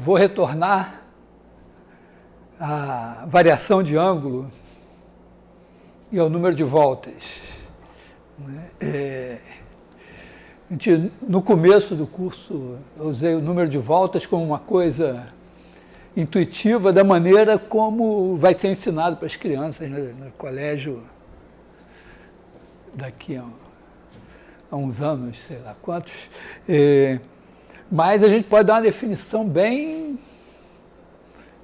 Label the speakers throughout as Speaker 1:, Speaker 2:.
Speaker 1: Vou retornar à variação de ângulo e ao número de voltas. No começo do curso, eu usei o número de voltas como uma coisa intuitiva da maneira como vai ser ensinado para as crianças no colégio daqui a uns anos, sei lá quantos. Mas a gente pode dar uma definição bem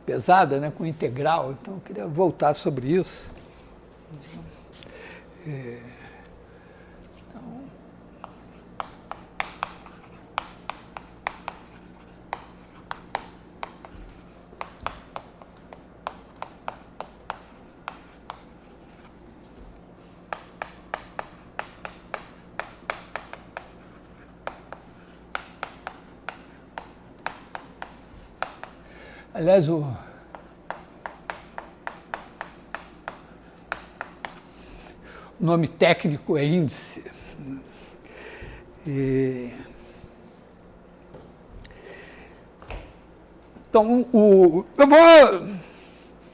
Speaker 1: pesada, né, com integral. Então, eu queria voltar sobre isso. Aliás, o nome técnico é índice. Então, eu vou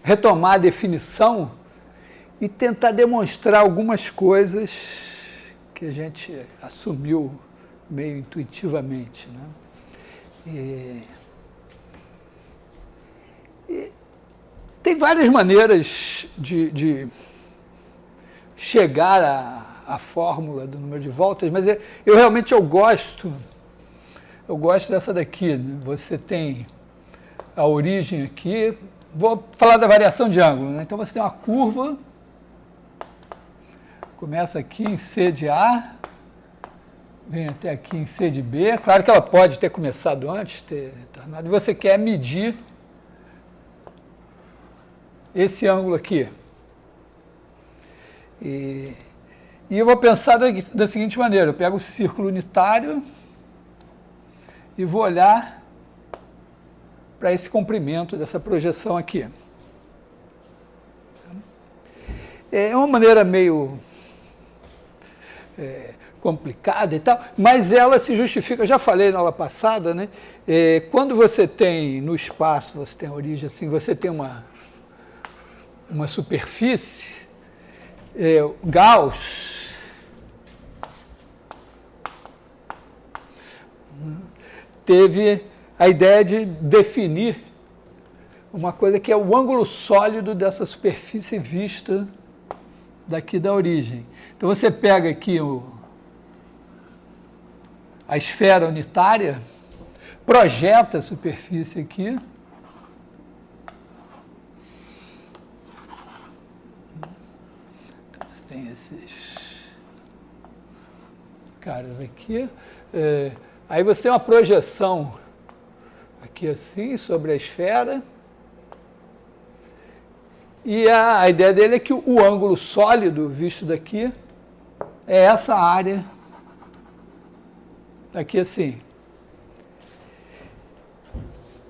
Speaker 1: retomar a definição e tentar demonstrar algumas coisas que a gente assumiu meio intuitivamente, né? Tem várias maneiras de chegar à fórmula do número de voltas, mas eu realmente gosto dessa daqui, né? Você tem a origem aqui, vou falar da variação de ângulo, né? Então você tem uma curva, começa aqui em C de A, vem até aqui em C de B, claro que ela pode ter começado antes, e você quer medir esse ângulo aqui. E eu vou pensar da seguinte maneira, eu pego o círculo unitário e vou olhar para esse comprimento dessa projeção aqui. É uma maneira meio complicada e tal, mas ela se justifica, eu já falei na aula passada, né? Quando você tem no espaço, você tem a origem assim, você tem uma superfície, Gauss teve a ideia de definir uma coisa que é o ângulo sólido dessa superfície vista daqui da origem. Então você pega aqui a esfera unitária, projeta a superfície aqui, tem esses caras aqui, aí você tem uma projeção aqui assim, sobre a esfera, e a ideia dele é que o ângulo sólido visto daqui é essa área aqui assim.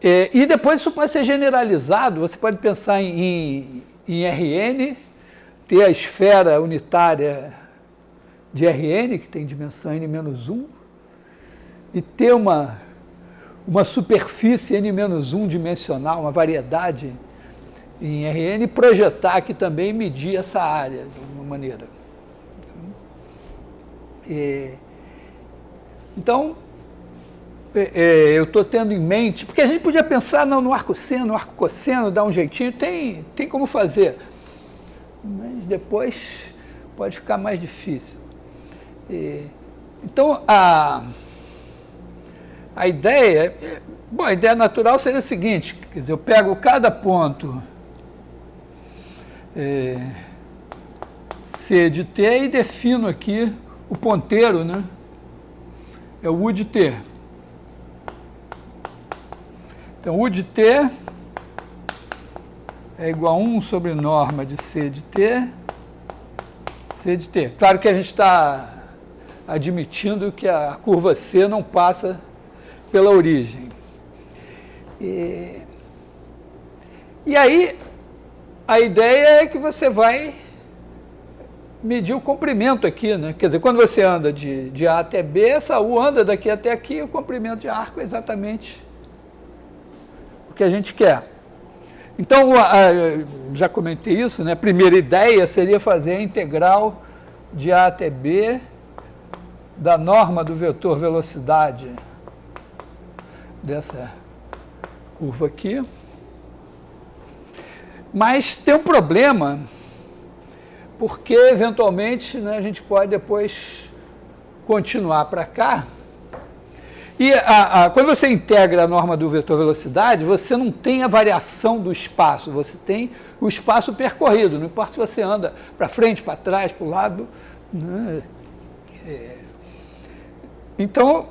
Speaker 1: E depois isso pode ser generalizado, você pode pensar em Rn, ter a esfera unitária de Rn, que tem dimensão n-1, e ter uma superfície n-1 dimensional, uma variedade em Rn, e projetar aqui também e medir essa área de alguma maneira. Então, eu estou tendo em mente, porque a gente podia pensar no arco-seno, no arco-cosseno, dar um jeitinho, tem como fazer, mas depois pode ficar mais difícil. Então, a ideia natural seria o seguinte, quer dizer, eu pego cada ponto C de T e defino aqui o ponteiro, né? É o U de T. Então, U de T é igual a 1 sobre norma de C de T, C de T. Claro que a gente está admitindo que a curva C não passa pela origem. E aí, a ideia é que você vai medir o comprimento aqui, né? Quer dizer, quando você anda de A até B, essa U anda daqui até aqui, o comprimento de arco é exatamente o que a gente quer. Então, já comentei isso, né? A primeira ideia seria fazer a integral de A até B da norma do vetor velocidade dessa curva aqui. Mas tem um problema, porque eventualmente, né, a gente pode depois continuar para cá. E quando você integra a norma do vetor velocidade, você não tem a variação do espaço, você tem o espaço percorrido, não importa se você anda para frente, para trás, para o lado. Né? Então,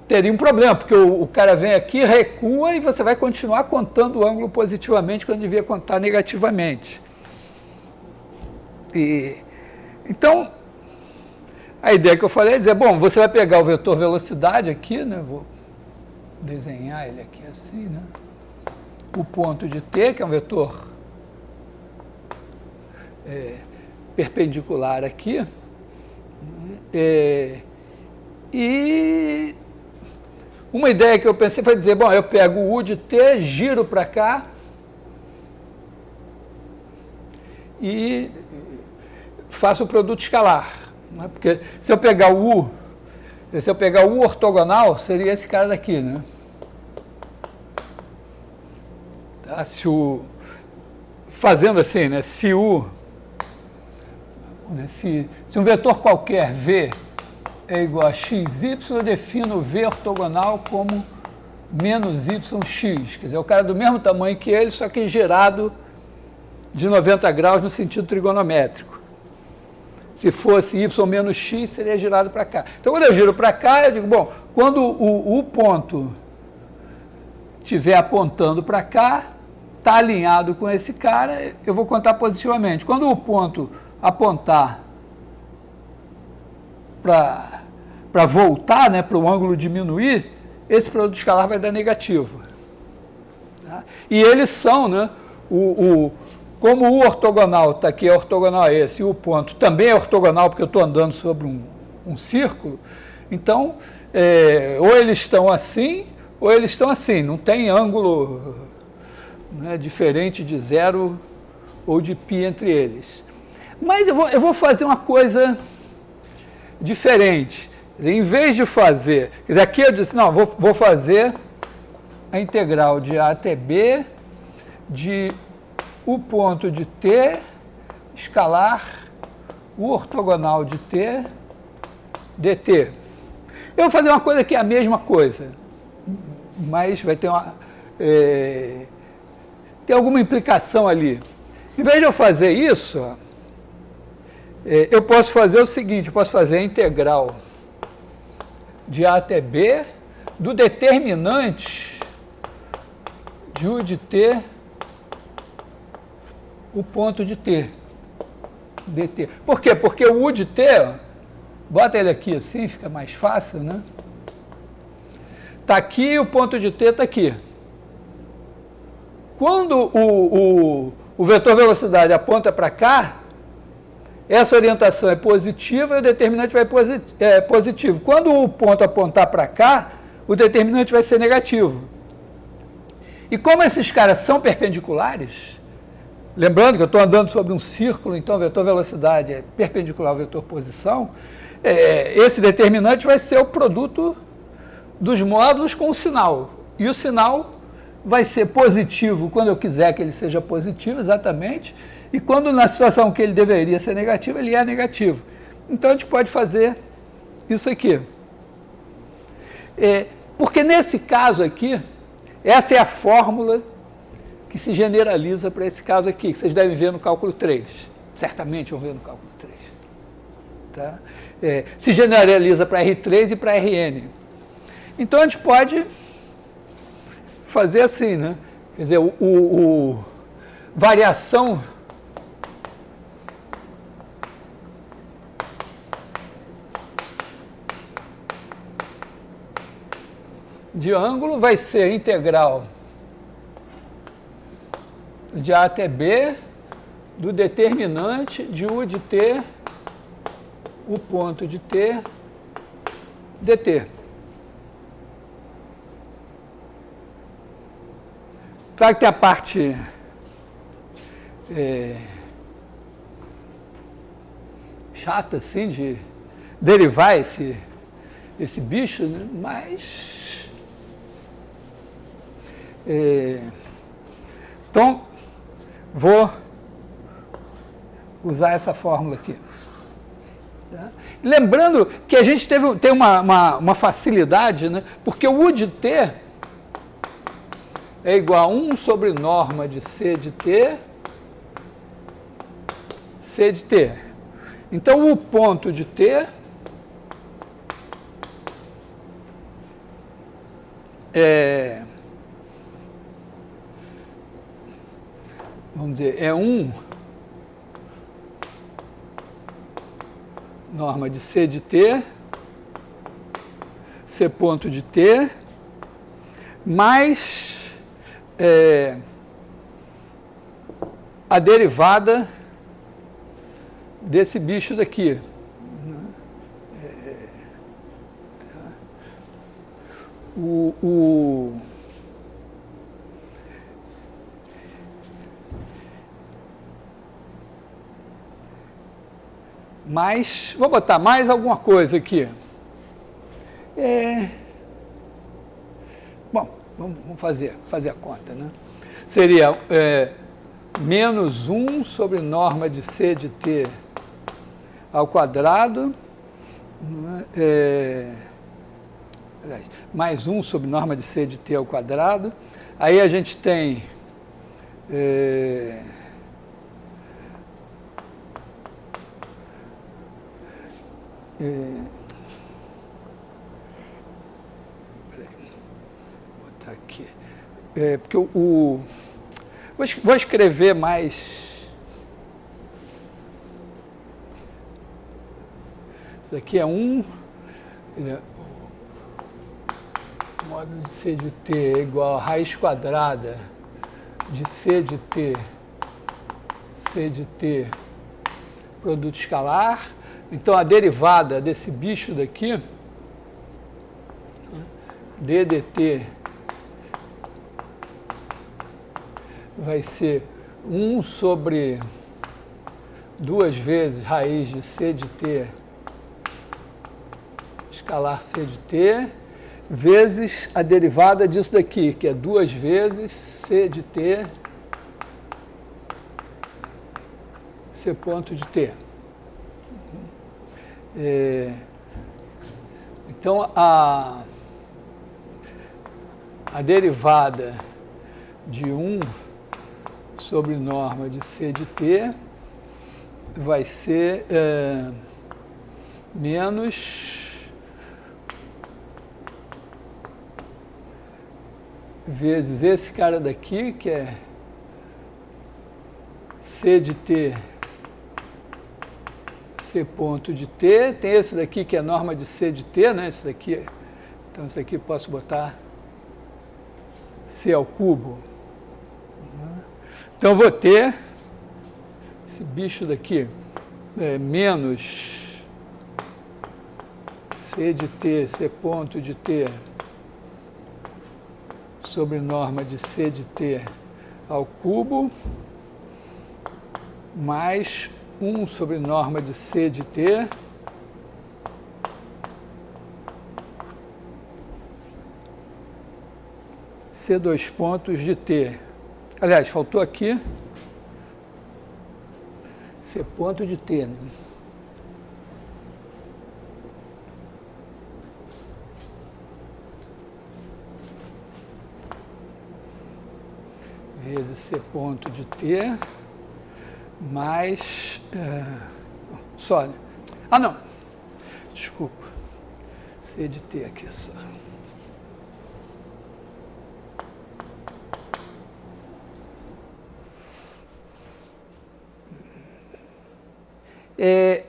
Speaker 1: teria um problema, porque o cara vem aqui, recua e você vai continuar contando o ângulo positivamente quando devia contar negativamente. Então, a ideia que eu falei é dizer, bom, você vai pegar o vetor velocidade aqui, né? Vou desenhar ele aqui assim, né? O ponto de t, que é um vetor perpendicular aqui, e uma ideia que eu pensei foi dizer, bom, eu pego o u de t, giro para cá e faço o produto escalar. Né? Porque se eu pegar o u ortogonal, seria esse cara daqui, né? Tá? Fazendo assim, né? Se um vetor qualquer v é igual a xy, eu defino v ortogonal como menos yx. Quer dizer, o cara é do mesmo tamanho que ele, só que girado de 90 graus no sentido trigonométrico. Se fosse y menos x, seria girado para cá. Então, quando eu giro para cá, eu digo, bom, quando o ponto estiver apontando para cá, está alinhado com esse cara, eu vou contar positivamente. Quando o ponto apontar para voltar, né, para o ângulo diminuir, esse produto escalar vai dar negativo. Tá? E eles são, né, como o ortogonal está aqui, é ortogonal a esse, e o ponto também é ortogonal, porque eu estou andando sobre um círculo, então, ou eles estão assim, ou eles estão assim, não tem ângulo, né, diferente de zero ou de π entre eles. Mas eu vou fazer uma coisa diferente. Quer dizer, em vez de fazer... Quer dizer, aqui eu disse, não, vou fazer a integral de A até B de o ponto de t escalar o ortogonal de t dt. Eu vou fazer uma coisa que é a mesma coisa, mas vai ter tem alguma implicação ali. Em vez de eu fazer isso, eu posso fazer o seguinte, eu posso fazer a integral de A até B do determinante de U de t o ponto de t, dt. Por quê? Porque o u de t, bota ele aqui assim, fica mais fácil, né? Está aqui, o ponto de t está aqui. Quando o vetor velocidade aponta para cá, essa orientação é positiva e o determinante vai positivo. Quando o ponto apontar para cá, o determinante vai ser negativo. E como esses caras são perpendiculares, lembrando que eu estou andando sobre um círculo, então o vetor velocidade é perpendicular ao vetor posição, esse determinante vai ser o produto dos módulos com o sinal. E o sinal vai ser positivo quando eu quiser que ele seja positivo, exatamente, e quando na situação que ele deveria ser negativo, ele é negativo. Então a gente pode fazer isso aqui. Porque nesse caso aqui, essa é a fórmula que se generaliza para esse caso aqui, que vocês devem ver no cálculo 3. Certamente vão ver no cálculo 3. Tá? Se generaliza para R3 e para Rn. Então, a gente pode fazer assim, né? Quer dizer, variação de ângulo vai ser integral de A até B do determinante de U de t, o ponto de t, dt. Claro que tem a parte chata, assim, de derivar esse bicho, né? Mas... então, vou usar essa fórmula aqui. Tá? Lembrando que a gente tem uma facilidade, né? Porque o U de T é igual a 1 sobre norma de C de T, C de T. Então, o ponto de T vamos dizer, é 1 norma de C de T, C ponto de T, mais a derivada desse bicho daqui. Mais, vou botar mais alguma coisa aqui. Bom, vamos fazer a conta, né? Seria menos 1 sobre norma de C de T ao quadrado, mais 1 sobre norma de C de T ao quadrado. Aí a gente tem vou botar aqui. Porque vou escrever mais. Isso aqui é 1. Módulo de C de T é igual a raiz quadrada de C de T, produto escalar. Então, a derivada desse bicho daqui, d dt, vai ser 1 sobre 2 vezes raiz de C de T, escalar C de T, vezes a derivada disso daqui, que é 2 vezes C de T, C ponto de T. Então, a derivada de 1 sobre norma de C de T vai ser menos vezes esse cara daqui, que é C de T, C ponto de T, tem esse daqui que é norma de C de T, né? Esse daqui, então esse aqui eu posso botar C ao cubo. Então eu vou ter esse bicho daqui, menos C de T, C ponto de T, sobre norma de C de T ao cubo, mais 1 sobre norma de C de T, C dois pontos de T. Aliás, faltou aqui C ponto de T, né? Vezes C ponto de T, mais... só, né? Ah, não. Desculpa. C de T aqui só.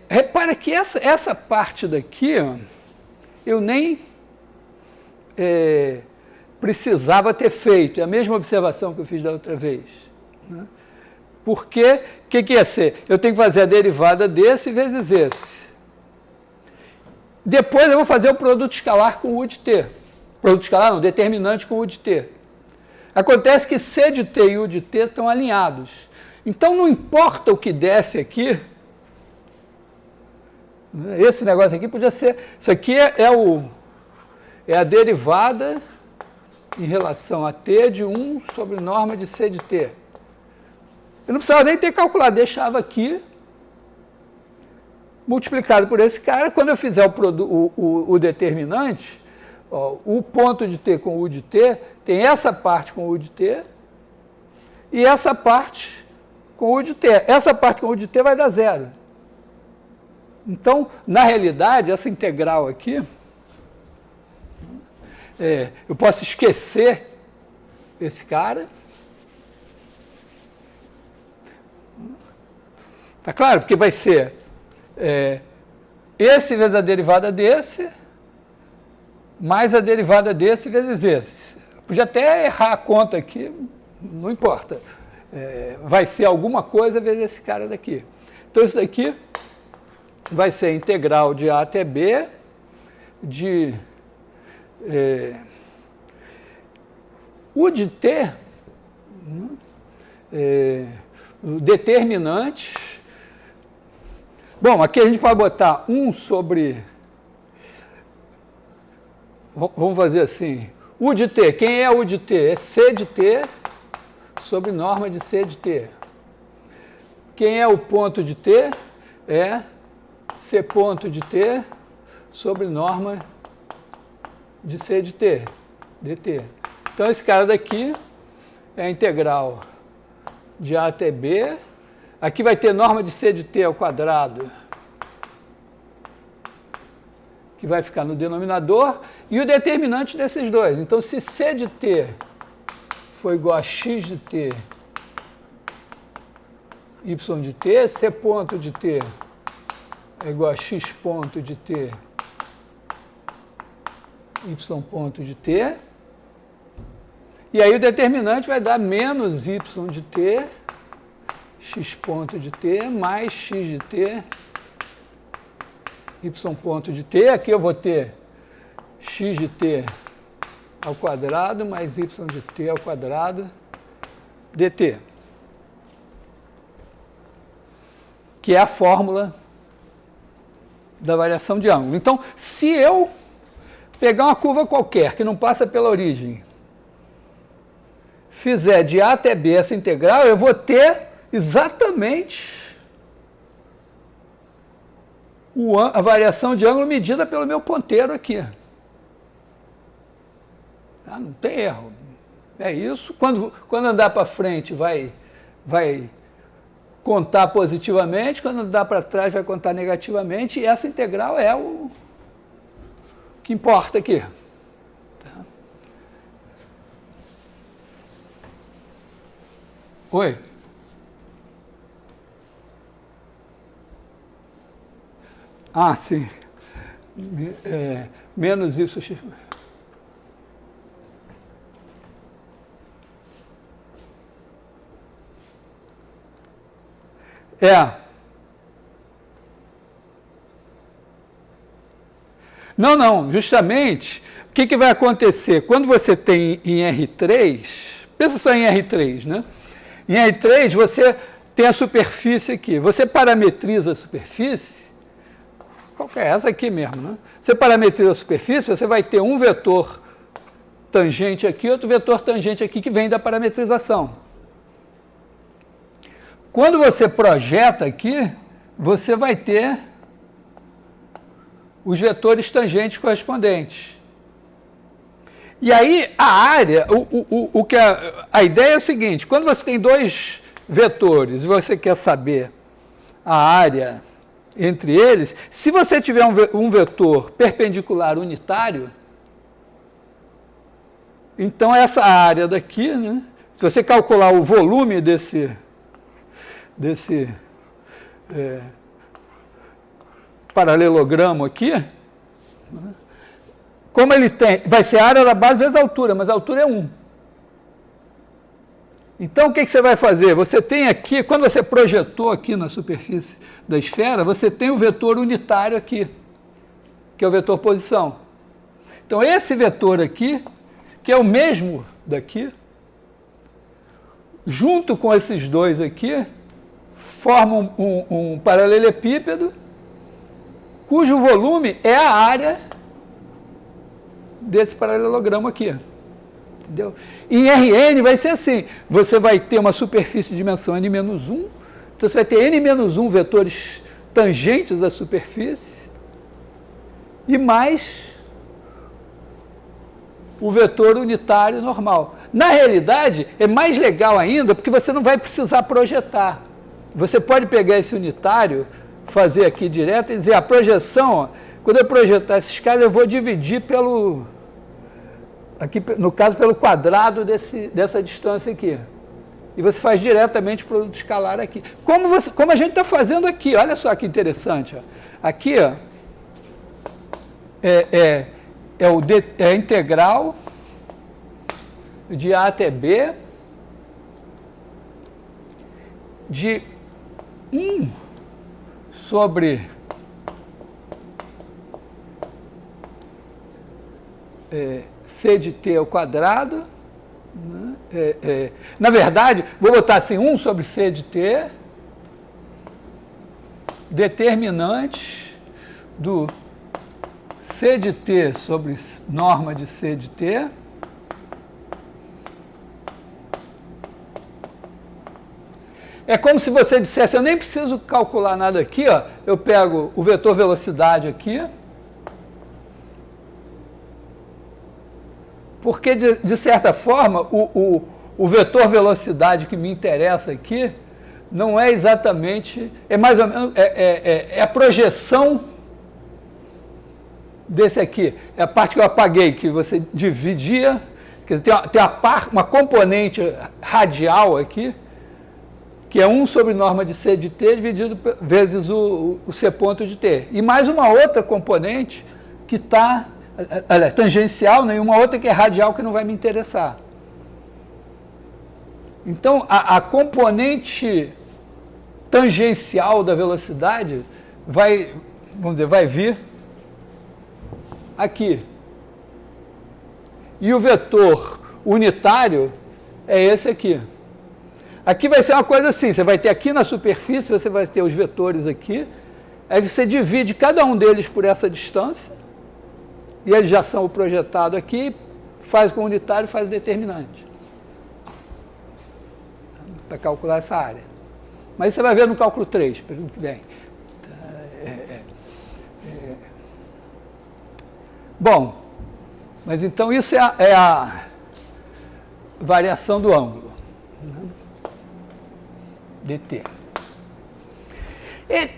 Speaker 1: Repara que essa parte daqui, ó, eu nem precisava ter feito. É a mesma observação que eu fiz da outra vez, né? Porque, o que ia ser? Eu tenho que fazer a derivada desse vezes esse. Depois eu vou fazer o produto escalar com o U de T. Produto escalar não, determinante com o U de T. Acontece que C de T e U de T estão alinhados. Então, não importa o que desce aqui, esse negócio aqui podia ser... Isso aqui é a derivada em relação a T de 1 sobre norma de C de T. Eu não precisava nem ter calculado, deixava aqui, multiplicado por esse cara. Quando eu fizer o determinante, ó, o ponto de T com U de T, tem essa parte com U de T e essa parte com U de T. Essa parte com U de T vai dar zero. Então, na realidade, essa integral aqui, eu posso esquecer esse cara. Tá claro? Porque vai ser esse vezes a derivada desse, mais a derivada desse vezes esse. Eu podia até errar a conta aqui, não importa. Vai ser alguma coisa vezes esse cara daqui. Então, isso daqui vai ser integral de A até B de U de T, o determinante. Bom, aqui a gente pode botar 1 sobre... Vamos fazer assim. U de T, quem é U de T? É C de T sobre norma de C de T. Quem é o ponto de T? É C ponto de T sobre norma de C de T, dt. Então, esse cara daqui é a integral de A até B. Aqui vai ter norma de C de T ao quadrado, que vai ficar no denominador, e o determinante desses dois. Então, se C de T for igual a X de T, Y de T, C ponto de T é igual a X ponto de T, Y ponto de T. E aí o determinante vai dar menos Y de T, X ponto de T, mais X de T, Y ponto de T. Aqui eu vou ter X de T ao quadrado mais Y de T ao quadrado dt. Que é a fórmula da variação de ângulo. Então, se eu pegar uma curva qualquer que não passa pela origem, fizer de A até B essa integral, eu vou ter exatamente a variação de ângulo medida pelo meu ponteiro aqui. Não tem erro. É isso. Quando andar para frente vai contar positivamente, quando andar para trás vai contar negativamente, e essa integral é o que importa aqui. Tá? Oi? Ah, sim. Menos Y. Não, justamente, o que vai acontecer? Quando você tem em R3, pensa só em R3, né? Em R3 você tem a superfície aqui, você parametriza a superfície, qual que é? Essa aqui mesmo, né? Você parametriza a superfície, você vai ter um vetor tangente aqui, outro vetor tangente aqui que vem da parametrização. Quando você projeta aqui, você vai ter os vetores tangentes correspondentes. E aí, a área, a ideia é o seguinte, quando você tem dois vetores e você quer saber a área entre eles, se você tiver um vetor perpendicular unitário, então essa área daqui, né, se você calcular o volume desse paralelogramo aqui, como ele tem, vai ser a área da base vezes a altura, mas a altura é 1. Então, o que você vai fazer? Você tem aqui, quando você projetou aqui na superfície da esfera, você tem o vetor unitário aqui, que é o vetor posição. Então, esse vetor aqui, que é o mesmo daqui, junto com esses dois aqui, formam um paralelepípedo, cujo volume é a área desse paralelogramo aqui. Entendeu? Em Rn vai ser assim, você vai ter uma superfície de dimensão n-1, então você vai ter n-1 vetores tangentes à superfície, e mais o vetor unitário normal. Na realidade, é mais legal ainda, porque você não vai precisar projetar. Você pode pegar esse unitário, fazer aqui direto e dizer, a projeção, ó, quando eu projetar esses caras, eu vou dividir pelo, aqui no caso, pelo quadrado dessa distância aqui. E você faz diretamente o produto escalar aqui. Como a gente está fazendo aqui, olha só que interessante. Ó. Aqui, ó, é a integral de A até B de 1 sobre C de t ao quadrado, né? Na verdade, vou botar assim, 1 sobre C de t, determinante do C de t sobre norma de C de t, é como se você dissesse, eu nem preciso calcular nada aqui, ó, eu pego o vetor velocidade aqui, porque, de certa forma, o vetor velocidade que me interessa aqui não é exatamente, é mais ou menos, é a projeção desse aqui, é a parte que eu apaguei, que você dividia, quer dizer, tem uma componente radial aqui, que é 1 sobre norma de C de t dividido vezes o C ponto de t. E mais uma outra componente que está tangencial, né, e uma outra que é radial que não vai me interessar. Então, a componente tangencial da velocidade vai, vamos dizer, vai vir aqui. E o vetor unitário é esse aqui. Aqui vai ser uma coisa assim, você vai ter aqui na superfície, você vai ter os vetores aqui, aí você divide cada um deles por essa distância, e eles já são projetados aqui, faz com o unitário, faz o determinante. Para calcular essa área. Mas você vai ver no cálculo 3, período que vem. Bom, mas então isso é a variação do ângulo. dt.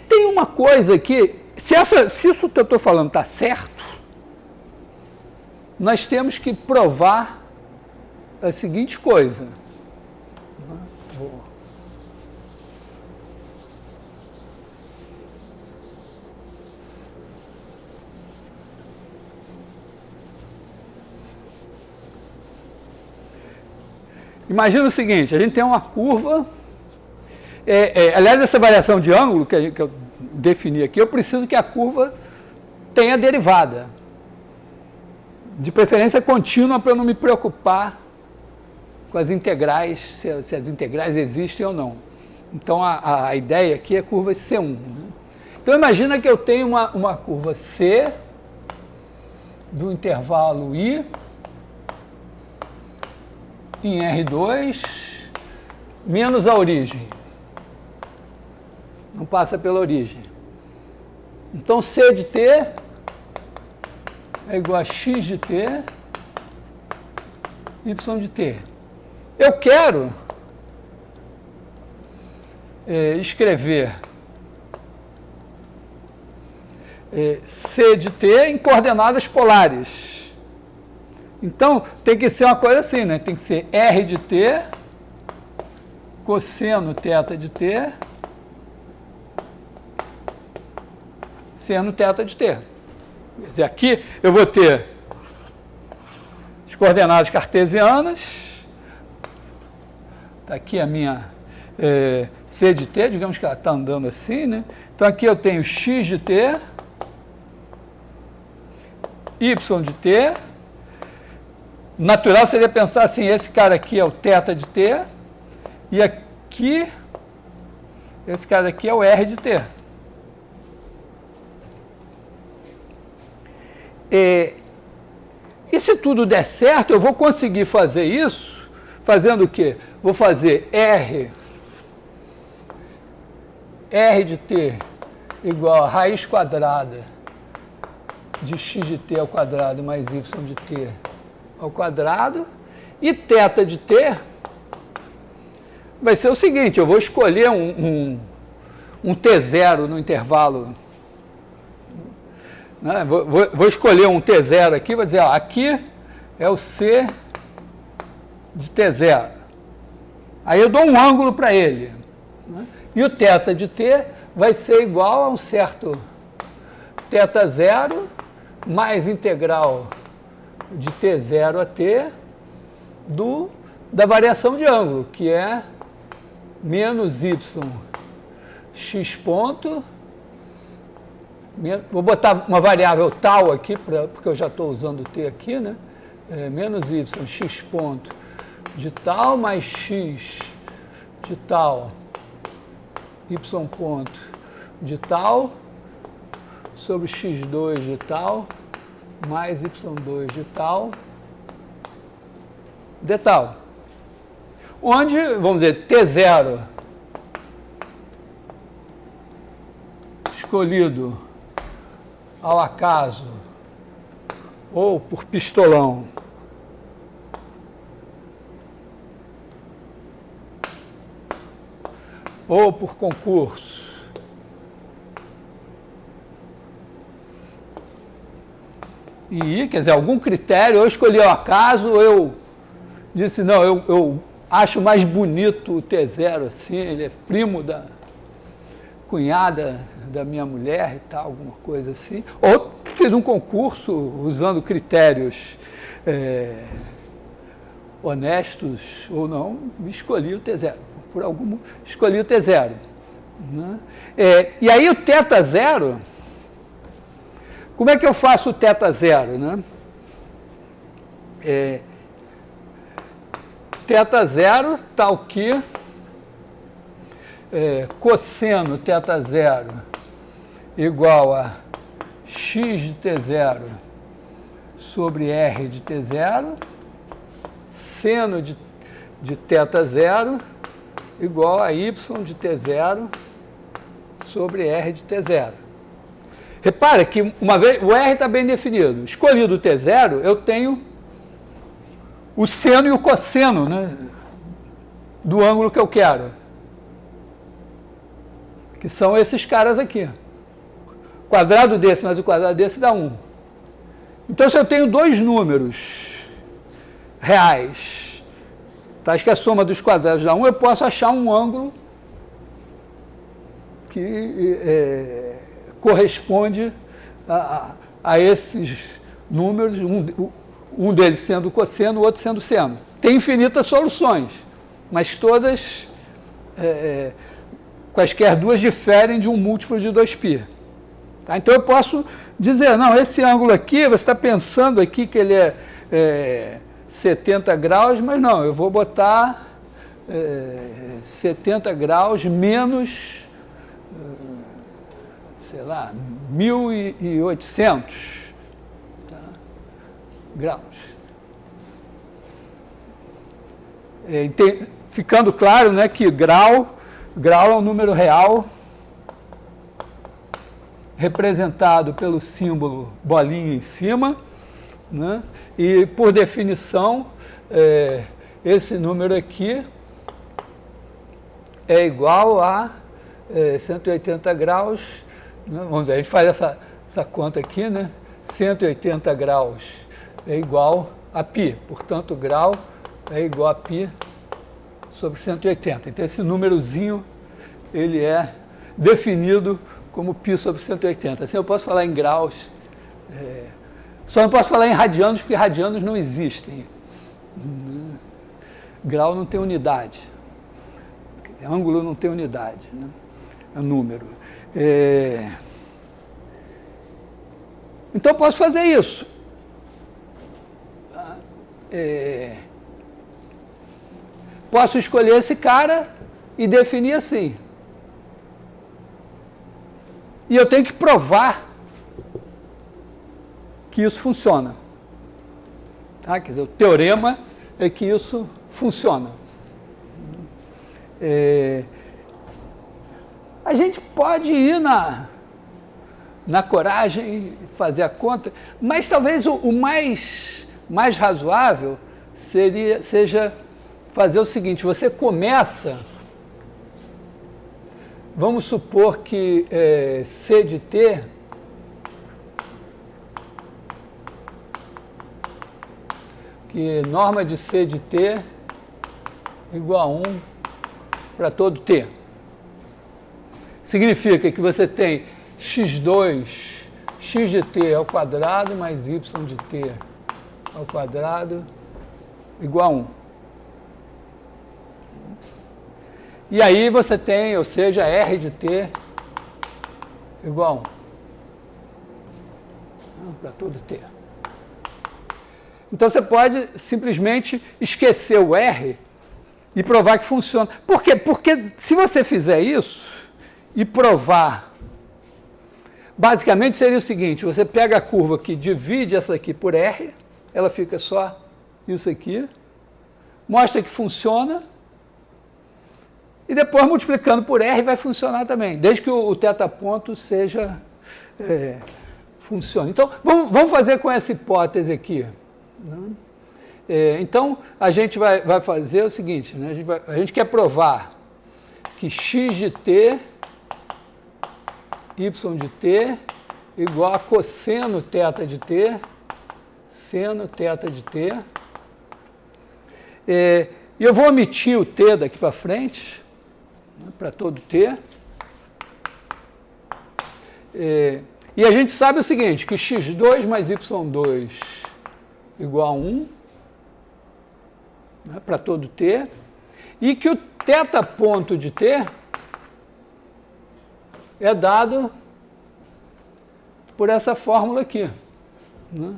Speaker 1: Tem uma coisa aqui, se isso que eu estou falando está certo, nós temos que provar a seguinte coisa. Imagina o seguinte, a gente tem uma curva, aliás, essa variação de ângulo que eu defini aqui, eu preciso que a curva tenha derivada. De preferência contínua, para eu não me preocupar com as integrais, se as integrais existem ou não. Então, a ideia aqui é curva C1. Né? Então, imagina que eu tenho uma curva C do intervalo I em R2 menos a origem. Não passa pela origem. Então, C de t é igual a x de t, y de t. Eu quero escrever C de t em coordenadas polares. Então, tem que ser uma coisa assim, né? Tem que ser R de t, cosseno θ de t, seno θ de t. Quer dizer, aqui eu vou ter as coordenadas cartesianas, está aqui a minha C de t, digamos que ela está andando assim, né? Então aqui eu tenho x de t, y de t, natural seria pensar assim, esse cara aqui é o θ de t, E aqui, esse cara aqui é o R de T. E se tudo der certo, eu vou conseguir fazer isso, fazendo o quê? Vou fazer R de T igual a raiz quadrada de x de t ao quadrado mais y de t ao quadrado, e θ de t vai ser o seguinte, eu vou escolher um t0 no intervalo, né? Vou escolher um t0 aqui, vou dizer, ó, aqui é o c de t0. Aí eu dou um ângulo para ele, né? E o θ de t vai ser igual a um certo θ0 mais integral de t0 a t da variação de ângulo, que é menos y x ponto, vou botar uma variável tal aqui, porque eu já estou usando t aqui, né? Menos y x ponto de tal mais x de tal y ponto de tal sobre x2 de tal mais y2 de tal de tal. Onde, vamos dizer, t0 escolhido ao acaso ou por pistolão ou por concurso e, quer dizer, algum critério, eu escolhi ao acaso, eu disse, não, eu acho mais bonito o T0 assim, ele é primo da cunhada da minha mulher e tal, alguma coisa assim. Ou fiz um concurso usando critérios honestos ou não, escolhi o T0. Por algum escolhi o T0. Né? E aí o θ0, como é que eu faço o θ0? Né? θ0 tal que cosseno θ0 igual a x de t0 sobre r de t0, seno de θ0 igual a y de t0 sobre r de t0. Repara que uma vez o r está bem definido. Escolhido o t0, eu tenho o seno e o cosseno, né, do ângulo que eu quero, que são esses caras aqui. O quadrado desse mais o quadrado desse dá 1. Então, se eu tenho dois números reais, tais que a soma dos quadrados dá 1, eu posso achar um ângulo que corresponde a esses números, um deles sendo cosseno, o outro sendo seno. Tem infinitas soluções, mas todas, quaisquer duas, diferem de um múltiplo de 2π. Tá? Então eu posso dizer, não, esse ângulo aqui, você está pensando aqui que ele é 70 graus, mas não, eu vou botar 70 graus menos, sei lá, 1.800 graus. Ficando claro, né, que grau é um número real representado pelo símbolo bolinha em cima, né, e, por definição, esse número aqui é igual a 180 graus, né, vamos dizer, a gente faz essa conta aqui, né, 180 graus é igual a π, portanto, grau é igual a π sobre 180. Então, esse númerozinho, ele é definido como π sobre 180. Assim, eu posso falar em graus, só não posso falar em radianos, porque radianos não existem. Grau não tem unidade. Ângulo não tem unidade, né? É número. Então, eu posso fazer isso. posso escolher esse cara e definir assim. E eu tenho que provar que isso funciona. Tá? Quer dizer, o teorema é que isso funciona. A gente pode ir na coragem e fazer a conta, mas talvez o mais razoável seja fazer o seguinte: você começa, vamos supor que C de T que norma de C de T igual a 1 para todo T. Significa que você tem x2, x de T ao quadrado mais y de T ao quadrado igual a 1. E aí você tem, ou seja, R de T igual a 1 para todo T. Então você pode simplesmente esquecer o R e provar que funciona. Por quê? Porque se você fizer isso e provar, basicamente seria o seguinte: você pega a curva que divide essa aqui por R, ela fica só isso aqui, mostra que funciona, e depois multiplicando por R vai funcionar também, desde que o θ-ponto seja funcione. Então, vamos fazer com essa hipótese aqui. Então, a gente vai fazer o seguinte, né? A gente quer provar que x de t, y de t, igual a cosseno θ de t, seno θ de t. E eu vou omitir o t daqui para frente, né, para todo t. E a gente sabe o seguinte, que x2 mais y2 igual a 1, né, para todo t, e que o θ-ponto de t é dado por essa fórmula aqui, né,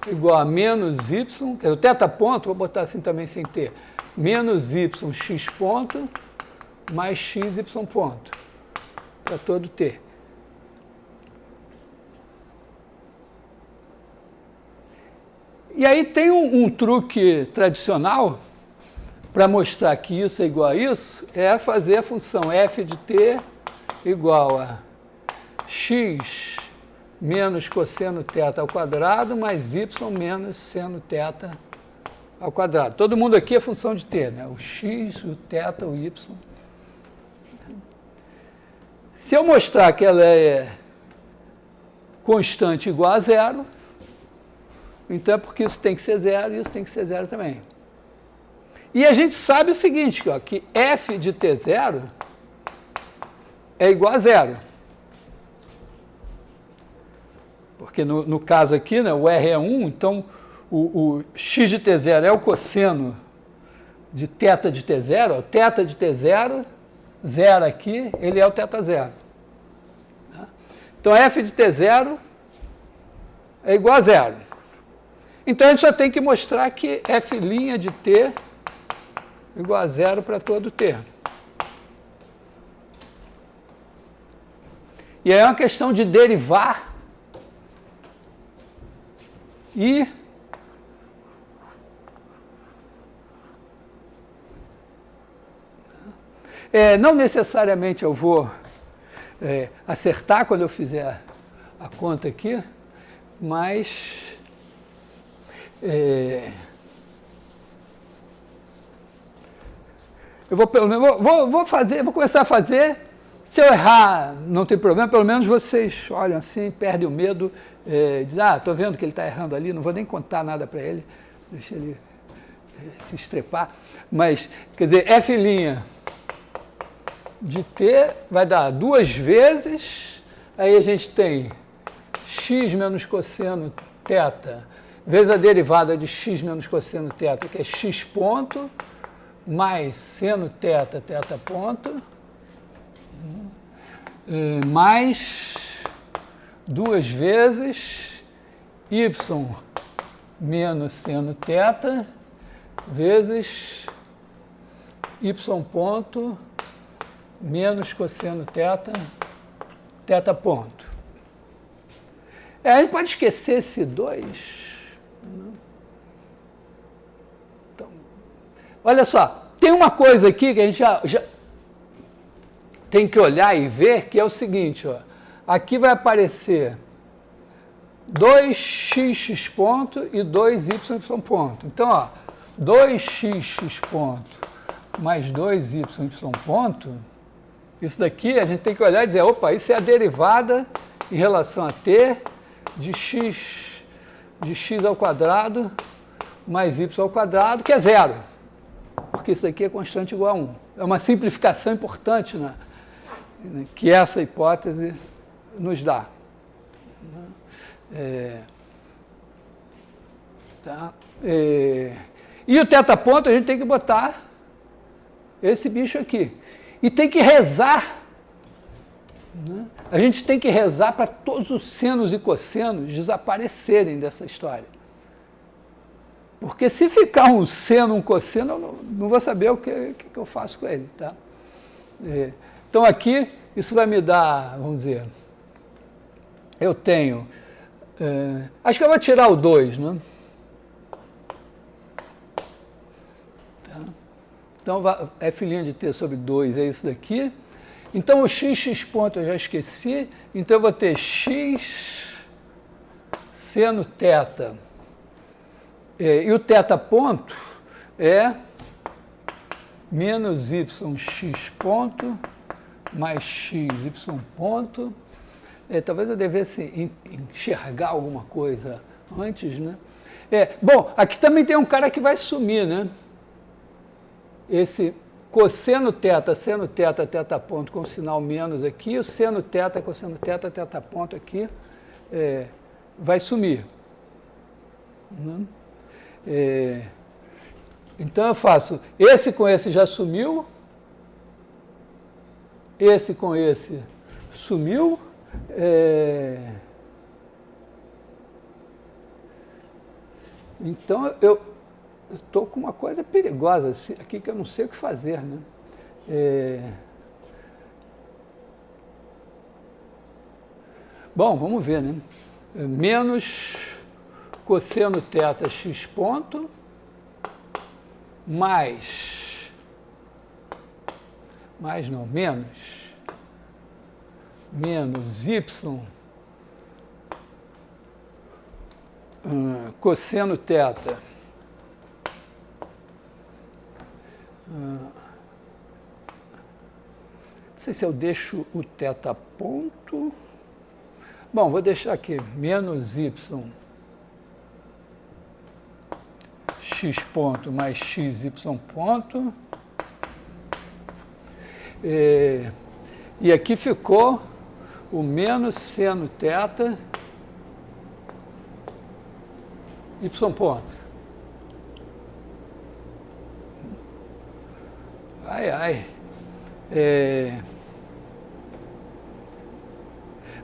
Speaker 1: igual a menos y, quer dizer, o θ-ponto, vou botar assim também sem t, menos y x ponto mais x y ponto, para todo t. E aí tem um truque tradicional para mostrar que isso é igual a isso, é fazer a função f de t igual a x menos cosseno θ ao quadrado mais y menos seno θ ao quadrado. Todo mundo aqui é função de t, né? O x, o θ, o y. Se eu mostrar que ela é constante igual a zero, então é porque isso tem que ser zero e isso tem que ser zero também. E a gente sabe o seguinte, ó, que f de t0 é igual a zero. Porque no caso aqui, né, o R é 1, então o x de t0 é o cosseno de θ de t0, ó, θ de t0, zero aqui, ele é o θ0. Então f de t0 é igual a zero. Então, a gente só tem que mostrar que f' de t igual a zero para todo t. E aí é uma questão de derivar e não necessariamente eu vou acertar quando eu fizer a conta aqui, mas eu vou começar a fazer. Se eu errar, não tem problema, pelo menos vocês olham assim, perdem o medo, dizem, estou vendo que ele está errando ali, não vou nem contar nada para ele, deixa ele se estrepar. Mas, quer dizer, f' de t vai dar 2 vezes, aí a gente tem x menos cosseno θ, vezes a derivada de x menos cosseno θ, que é x ponto, mais seno θ, θ ponto, mais 2 vezes y menos seno θ, vezes y ponto menos cosseno θ ponto. A gente pode esquecer esse 2. Então, olha só, tem uma coisa aqui que a gente já tem que olhar e ver, que é o seguinte, ó, aqui vai aparecer 2x ponto e 2y ponto. Então, ó, 2x ponto mais 2y ponto, isso daqui a gente tem que olhar e dizer, opa, isso é a derivada em relação a t de x ao quadrado mais y ao quadrado, que é zero, porque isso daqui é constante igual a 1. É uma simplificação importante, né, que essa hipótese nos dá. E o θ ponto a gente tem que botar esse bicho aqui. E tem que rezar, né? A gente tem que rezar para todos os senos e cossenos desaparecerem dessa história. Porque se ficar um seno, um cosseno, eu não vou saber o que eu faço com ele. Tá? Então aqui, isso vai me dar, vamos dizer, eu tenho, acho que eu vou tirar o 2, né? Então, f' de t sobre 2 é isso daqui. Então, o x ponto eu já esqueci. Então, eu vou ter x seno θ. E o θ ponto é menos yx ponto mais xy ponto. Talvez eu devesse enxergar alguma coisa antes, né? Bom, aqui também tem um cara que vai sumir, né? Esse cosseno θ, seno θ, θ ponto com sinal menos aqui, o seno θ, cosseno θ, θ ponto aqui vai sumir. Né? Então eu faço esse com esse já sumiu, esse com esse sumiu, então eu estou com uma coisa perigosa aqui que eu não sei o que fazer, né? Bom, vamos ver, né? Menos cosseno θ x ponto mais menos y cosseno θ não sei se eu deixo o θ ponto. Bom, vou deixar aqui menos y x ponto mais xy ponto. E aqui ficou o menos seno θ y ponto. Ai.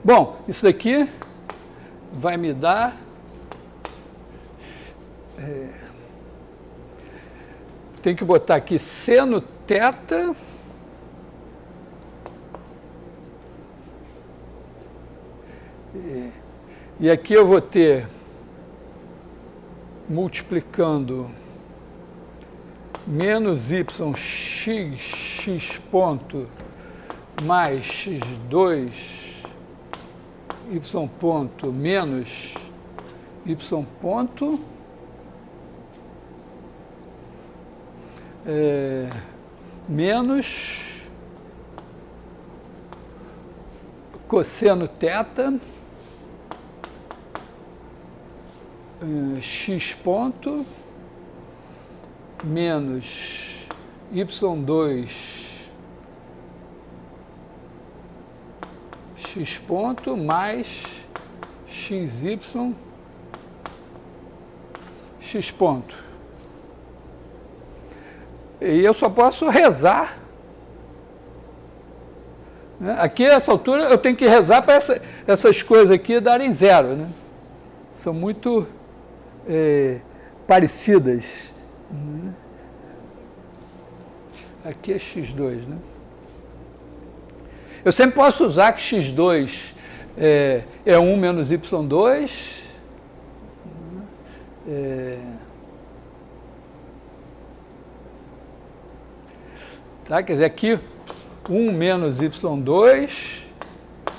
Speaker 1: Bom, isso daqui vai me dar tem que botar aqui seno θ e aqui eu vou ter multiplicando menos yx ponto mais x2 y ponto menos y ponto menos cosseno θ x ponto menos y2 x ponto mais xy x ponto. E eu só posso rezar. Né? Aqui, nessa altura, eu tenho que rezar para essas coisas aqui darem zero. Né? São muito parecidas. aqui é x2, né? Eu sempre posso usar que x2 é 1 menos y2, tá? Quer dizer, aqui 1 menos y2,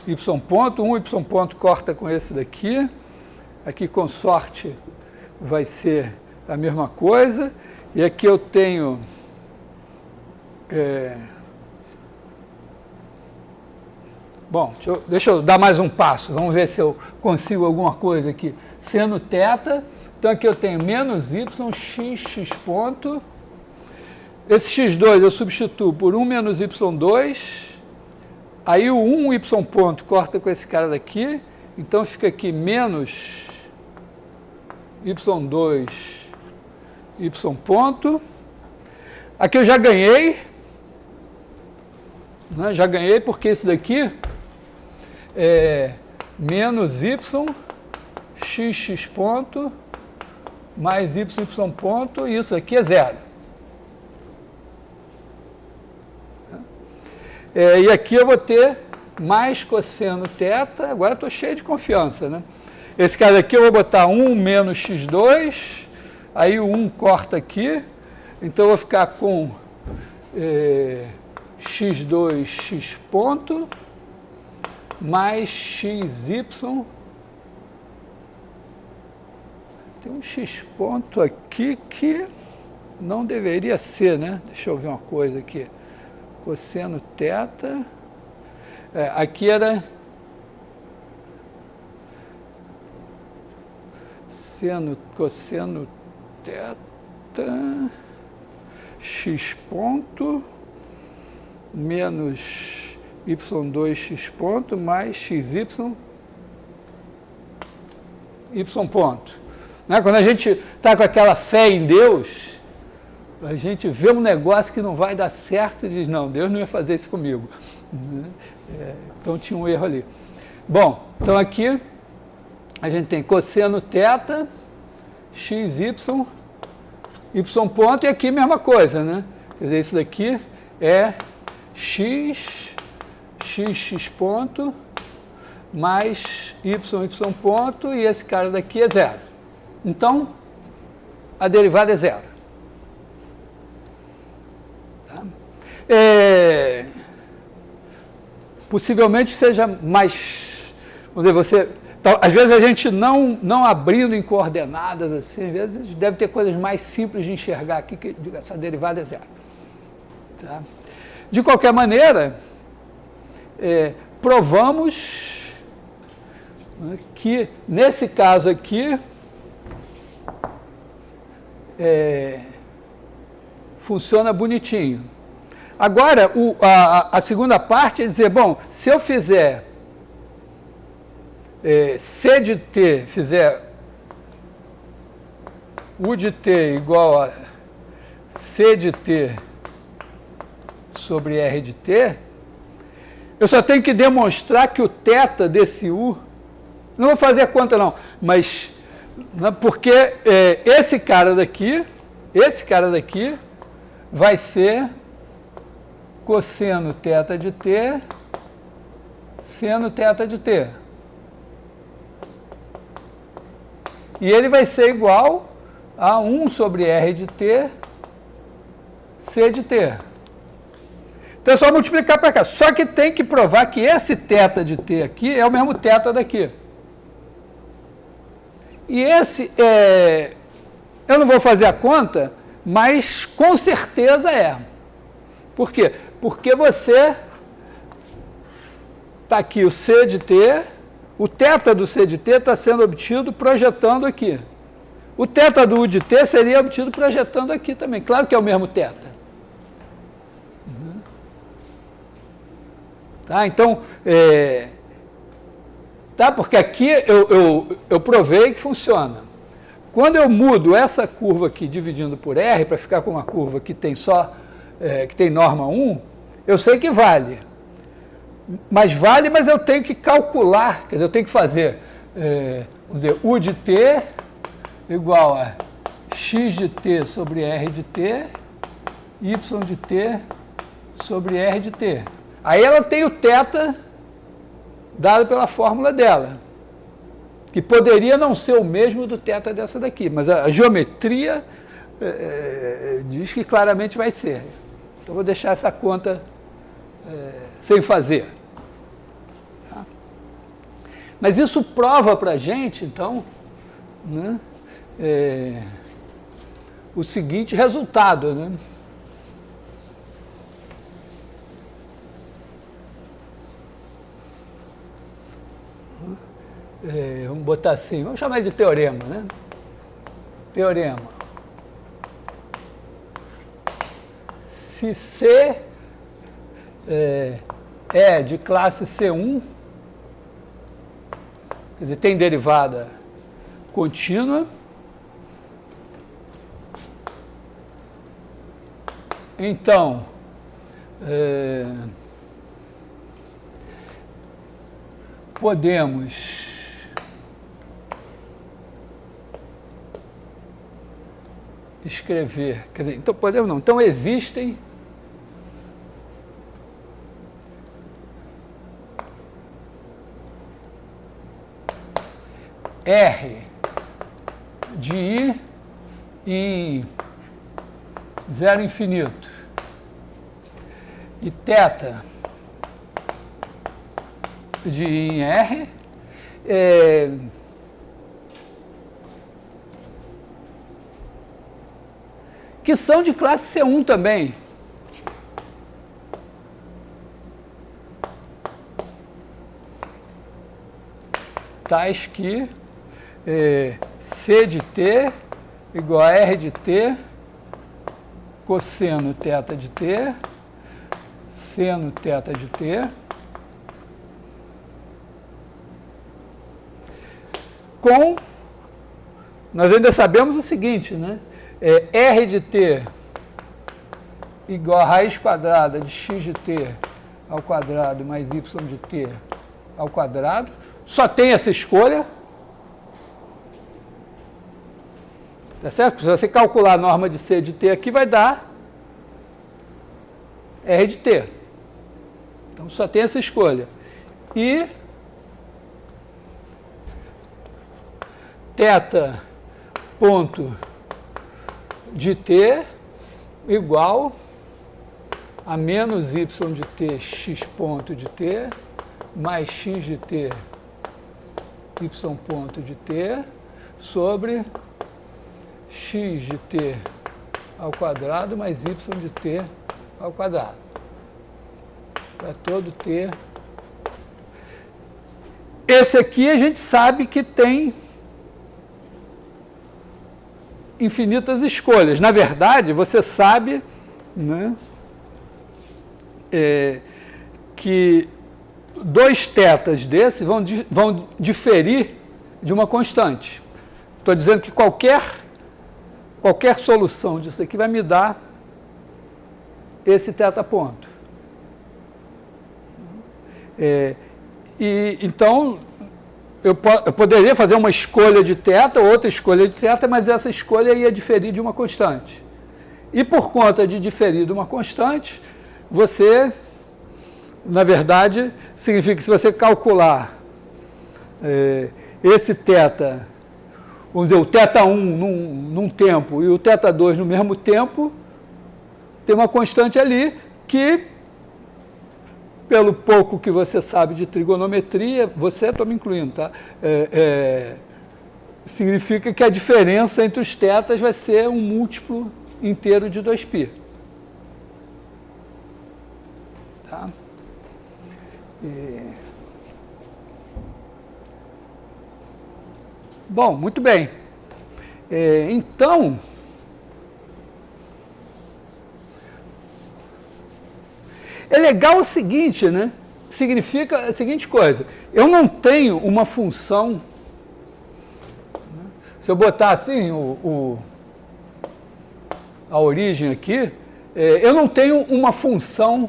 Speaker 1: y ponto, 1 y ponto corta com esse daqui, aqui com sorte vai ser a mesma coisa, e aqui eu tenho bom, deixa eu dar mais um passo, vamos ver se eu consigo alguma coisa aqui. Seno θ, então aqui eu tenho menos y, x ponto. Esse x2 eu substituo por 1 menos y2, aí o 1 y ponto corta com esse cara daqui, então fica aqui menos y2 y ponto. Aqui eu já ganhei, né? Já ganhei porque esse daqui é menos y x ponto mais y ponto, e isso aqui é zero. E aqui eu vou ter mais cosseno θ, agora estou cheio de confiança, né? Esse cara aqui eu vou botar 1 menos x2, aí o 1 corta aqui, então eu vou ficar com x2 x ponto mais xy. Tem um x ponto aqui que não deveria ser, né? Deixa eu ver uma coisa aqui. Cosseno θ. Aqui era cosseno θ x ponto menos y2 x ponto mais xy y ponto. Né? Quando a gente está com aquela fé em Deus, a gente vê um negócio que não vai dar certo e diz, não, Deus não ia fazer isso comigo. Então tinha um erro ali. Bom, então aqui a gente tem cosseno θ, xy, y ponto, e aqui a mesma coisa, né? Quer dizer, isso daqui é x ponto mais y ponto, e esse cara daqui é zero. Então, a derivada é zero. Tá? Possivelmente seja mais... Vamos dizer, às vezes a gente não abrindo em coordenadas assim, às vezes deve ter coisas mais simples de enxergar aqui, que essa derivada é zero. Tá? De qualquer maneira, provamos que, nesse caso aqui, funciona bonitinho. Agora, a segunda parte é dizer, bom, se eu fizer C de t, fizer U de t igual a C de t sobre R de t, eu só tenho que demonstrar que o θ desse U, não vou fazer a conta não, mas porque esse cara daqui vai ser cosseno θ de t, seno θ de t. E ele vai ser igual a 1 sobre R de t, C de t. Então é só multiplicar para cá. Só que tem que provar que esse θ de t aqui é o mesmo θ daqui. E esse, eu não vou fazer a conta, mas com certeza é. Por quê? Porque você está aqui o C de t, o θ do C de t está sendo obtido projetando aqui. O θ do U de t seria obtido projetando aqui também. Claro que é o mesmo θ. Tá? Então, porque aqui eu provei que funciona. Quando eu mudo essa curva aqui dividindo por R, para ficar com uma curva que tem que tem norma 1, eu sei que vale. Mas vale, mas eu tenho que calcular, quer dizer, eu tenho que fazer, vamos dizer, U de t igual a x de t sobre R de t, y de t sobre r de t. Aí ela tem o θ dado pela fórmula dela, que poderia não ser o mesmo do θ dessa daqui, mas a geometria diz que claramente vai ser. Então, vou deixar essa conta sem fazer. Tá? Mas isso prova para a gente, então, né, o seguinte resultado, né? Vamos botar assim, vamos chamar de teorema, né? Teorema. Se C é de classe C1, quer dizer, tem derivada contínua, então, podemos escrever, quer dizer, então podemos não, então existem R de I em 0 infinito e θ de I em R que são de classe C1 também. Tais que C de t igual a R de t, cosseno θ de t, seno θ de t, com, nós ainda sabemos o seguinte, né? R de t igual a raiz quadrada de x de t ao quadrado mais y de t ao quadrado. Só tem essa escolha. Tá certo? Se você calcular a norma de C de t aqui, vai dar R de t. Então, só tem essa escolha. E θ ponto de t igual a menos y de t x ponto de t mais x de t y ponto de t sobre x de t ao quadrado mais y de t ao quadrado. Para todo t. Esse aqui a gente sabe que tem infinitas escolhas. Na verdade, você sabe, né, que dois θs desses vão diferir de uma constante. Estou dizendo que qualquer solução disso aqui vai me dar esse θ ponto. Então, eu poderia fazer uma escolha de θ, outra escolha de θ, mas essa escolha ia diferir de uma constante. E por conta de diferir de uma constante, você, na verdade, significa que se você calcular esse θ, vamos dizer, o θ1 num tempo e o θ2 no mesmo tempo, tem uma constante ali que, pelo pouco que você sabe de trigonometria, você, estou me incluindo, tá? Significa que a diferença entre os θs vai ser um múltiplo inteiro de 2π. Tá? Bom, muito bem. Então, é legal o seguinte, né? Significa a seguinte coisa: eu não tenho uma função. Se eu botar assim a origem aqui, eu não tenho uma função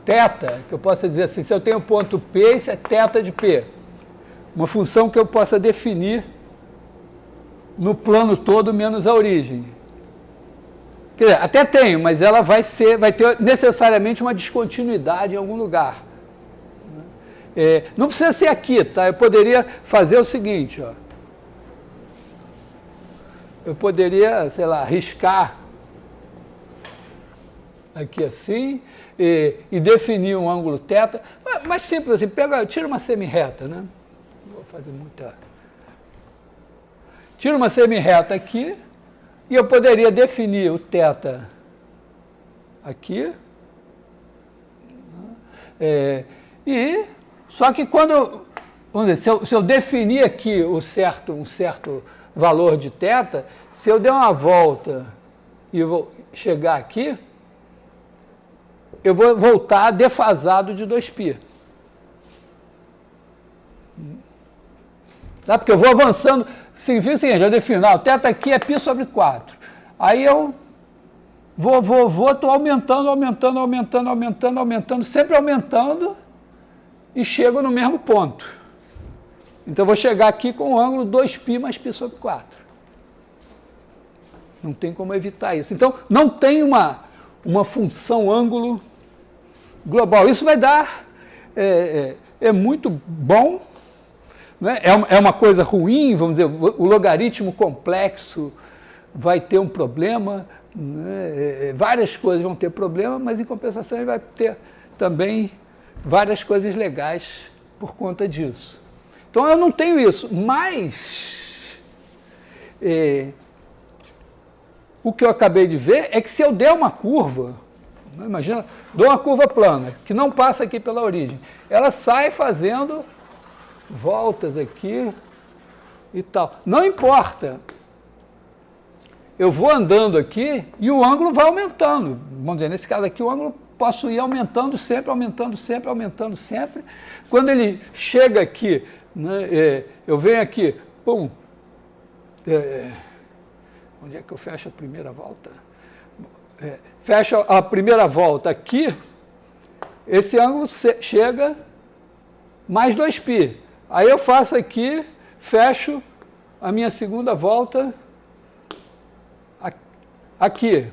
Speaker 1: θ, que eu possa dizer assim, se eu tenho ponto P, isso é θ de P. Uma função que eu possa definir no plano todo menos a origem. Quer dizer, até tenho, mas ela vai ter necessariamente uma descontinuidade em algum lugar. Não precisa ser aqui, tá? Eu poderia fazer o seguinte, ó. Eu poderia, sei lá, riscar aqui assim e definir um ângulo θ. Mais simples assim, tira uma semi-reta, né? Vou fazer muita... Tira uma semi-reta aqui e eu poderia definir o θ aqui. Só que quando vamos dizer, se eu definir aqui um certo valor de θ, se eu der uma volta e vou chegar aqui, eu vou voltar defasado de 2π. Tá? Porque eu vou avançando, significa o seguinte, eu defino, o θ aqui é π sobre 4. Aí eu estou aumentando, sempre aumentando, e chego no mesmo ponto. Então, eu vou chegar aqui com o ângulo 2π mais π sobre 4. Não tem como evitar isso. Então, não tem uma função ângulo global. Isso vai dar... É muito bom, né? É uma coisa ruim, vamos dizer, o logaritmo complexo vai ter um problema, né? Várias coisas vão ter problema, mas, em compensação, ele vai ter também... várias coisas legais por conta disso. Então, eu não tenho isso, mas o que eu acabei de ver é que se eu der uma curva, imagina, dou uma curva plana, que não passa aqui pela origem, ela sai fazendo voltas aqui e tal. Não importa, eu vou andando aqui e o ângulo vai aumentando. Vamos dizer, nesse caso aqui, o ângulo posso ir aumentando sempre. Quando ele chega aqui, né, eu venho aqui, pum, onde é que eu fecho a primeira volta? Fecho a primeira volta aqui, esse ângulo chega mais 2π. Aí eu faço aqui, fecho a minha segunda volta aqui.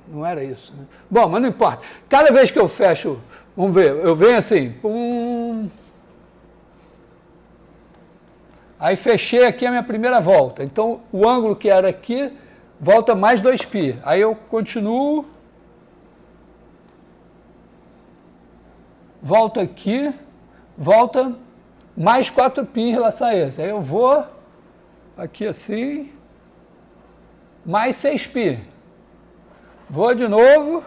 Speaker 1: Não era isso, né? Bom, mas não importa. Cada vez que eu fecho, vamos ver, eu venho assim, pum. Aí fechei aqui a minha primeira volta. Então, o ângulo que era aqui, volta mais 2π. Aí eu continuo, volto aqui, volta mais 4π em relação a esse. Aí eu vou aqui assim, mais 6π. Vou de novo,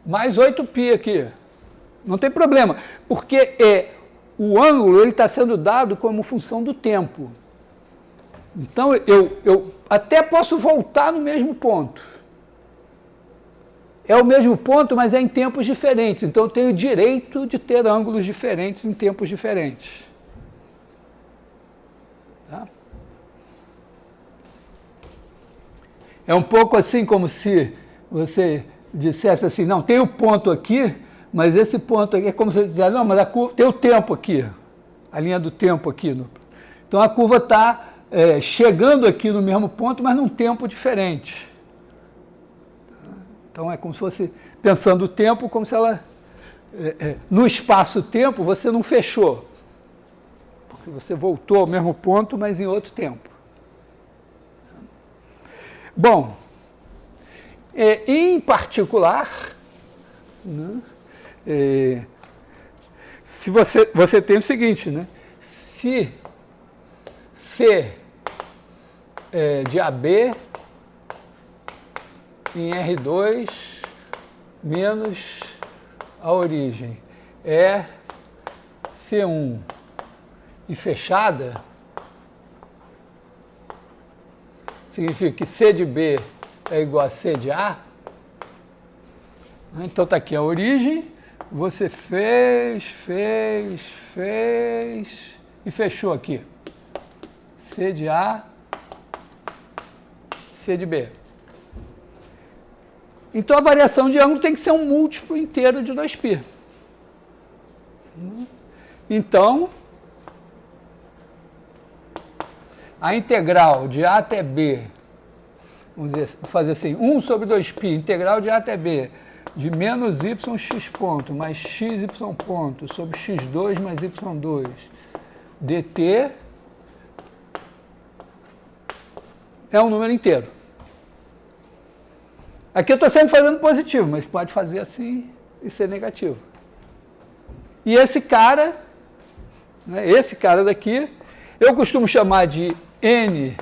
Speaker 1: mais 8π aqui. Não tem problema, porque o ângulo está sendo dado como função do tempo. Então, eu até posso voltar no mesmo ponto. É o mesmo ponto, mas é em tempos diferentes. Então, eu tenho o direito de ter ângulos diferentes em tempos diferentes. Tá? É um pouco assim como se você dissesse assim, não, tem o ponto aqui, mas esse ponto aqui é como se você dissesse, não, mas a curva tem o tempo aqui, a linha do tempo aqui. Então, a curva está chegando aqui no mesmo ponto, mas num tempo diferente. Então, é como se fosse, pensando o tempo, como se ela, no espaço-tempo, você não fechou, porque você voltou ao mesmo ponto, mas em outro tempo. Bom, em particular, né, se você tem o seguinte, né, se C de AB em R2 menos a origem é C1 e fechada, significa que C de B é igual a C de A. Então, está aqui a origem, você fez e fechou aqui. C de A, C de B. Então, a variação de ângulo tem que ser um múltiplo inteiro de 2π. Então, a integral de A até B, vamos fazer assim, 1 sobre 2π, integral de A até B, de menos yx ponto, mais xy ponto, sobre x2 mais y2, dt é um número inteiro. Aqui eu estou sempre fazendo positivo, mas pode fazer assim e ser negativo. E esse cara, né, esse cara daqui, eu costumo chamar de N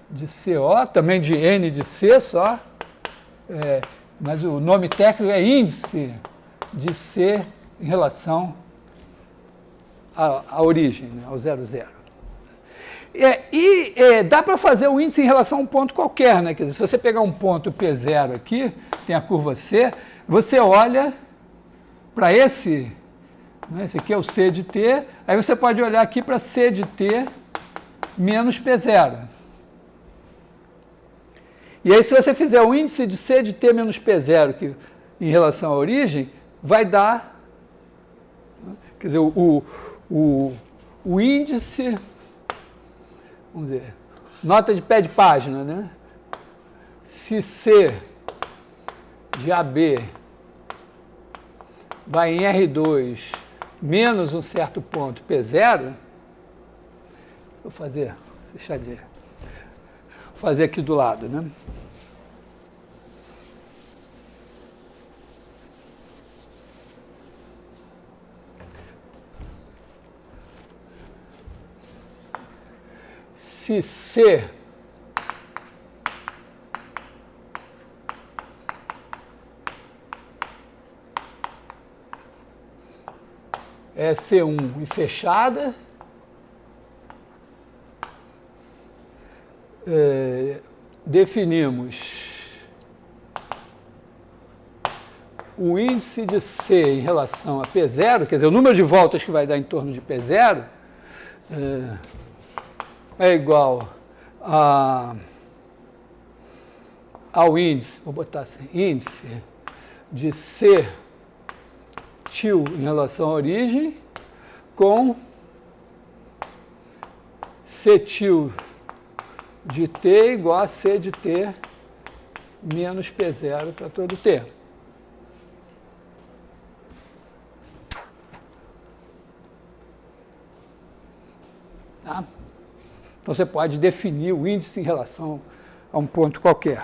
Speaker 1: de CO, também de N de C só, mas o nome técnico é índice de C em relação à origem, né, ao 0, 0. Dá para fazer o índice em relação a um ponto qualquer, né? Quer dizer, se você pegar um ponto P0 aqui, tem a curva C, você olha para esse, né, esse aqui é o C de T, aí você pode olhar aqui para C de T menos P0. E aí, se você fizer o índice de C de T menos P0 que, em relação à origem, vai dar, quer dizer, o índice, vamos dizer, nota de pé de página, né? Se C de AB vai em R2 menos um certo ponto P0, vou fazer, fazer aqui do lado, né? Se C é C1 e fechada, definimos o índice de C em relação a P0, quer dizer, o número de voltas que vai dar em torno de P0 é igual ao índice, vou botar assim, índice de C til em relação à origem com C til de T igual a C de T menos P0 para todo T. Tá? Então, você pode definir o índice em relação a um ponto qualquer.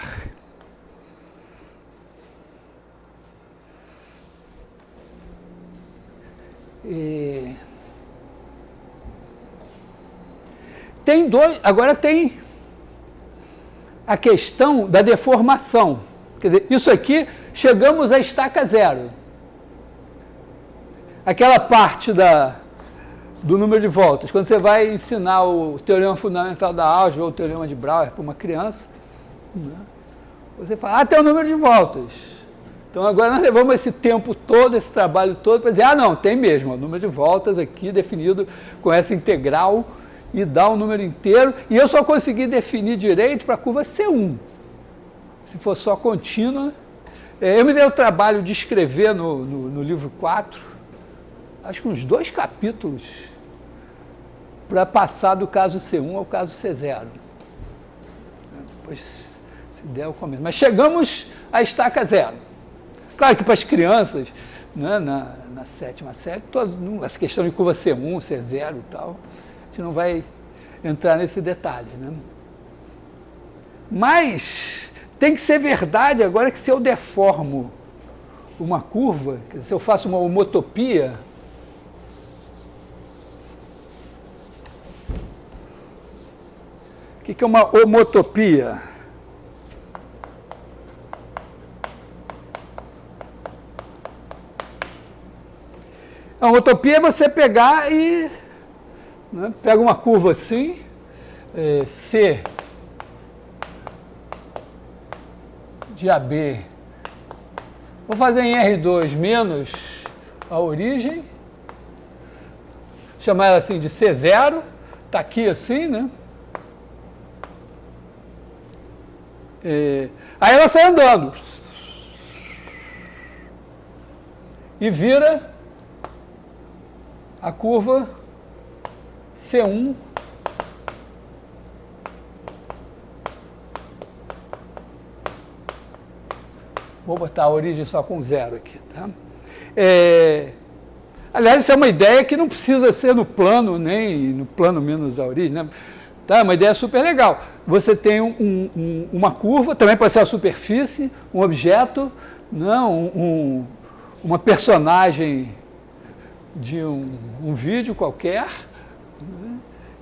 Speaker 1: Agora tem a questão da deformação. Quer dizer, isso aqui, chegamos à estaca zero. Aquela parte do número de voltas. Quando você vai ensinar o teorema fundamental da álgebra ou o teorema de Brouwer para uma criança, né, você fala, tem o número de voltas. Então, agora nós levamos esse tempo todo, esse trabalho todo, para dizer, não, tem mesmo, o número de voltas aqui definido com essa integral e dá um número inteiro, e eu só consegui definir direito para a curva C1. Se for só contínua. Eu me dei o trabalho de escrever no livro 4, acho que uns 2 capítulos, para passar do caso C1 ao caso C0. Depois, se der, eu comento. Mas chegamos à estaca zero. Claro que para as crianças, né, na 7ª série, essa questão de curva C1, C0 e tal, a gente não vai entrar nesse detalhe, né? Mas tem que ser verdade agora que se eu deformo uma curva, quer dizer, se eu faço uma homotopia, o que é uma homotopia? A homotopia é você pegar e, né, pega uma curva assim, C de AB, vou fazer em R2 menos a origem, chamar ela assim de C0, está aqui assim, né? Aí ela sai andando e vira a curva C1 Vou botar a origem só com 0 aqui. Tá? Aliás, isso é uma ideia que não precisa ser no plano, nem no plano menos a origem. Né? Tá? Uma ideia super legal. Você tem uma curva, também pode ser a superfície, um objeto, não, uma personagem de um vídeo qualquer, né?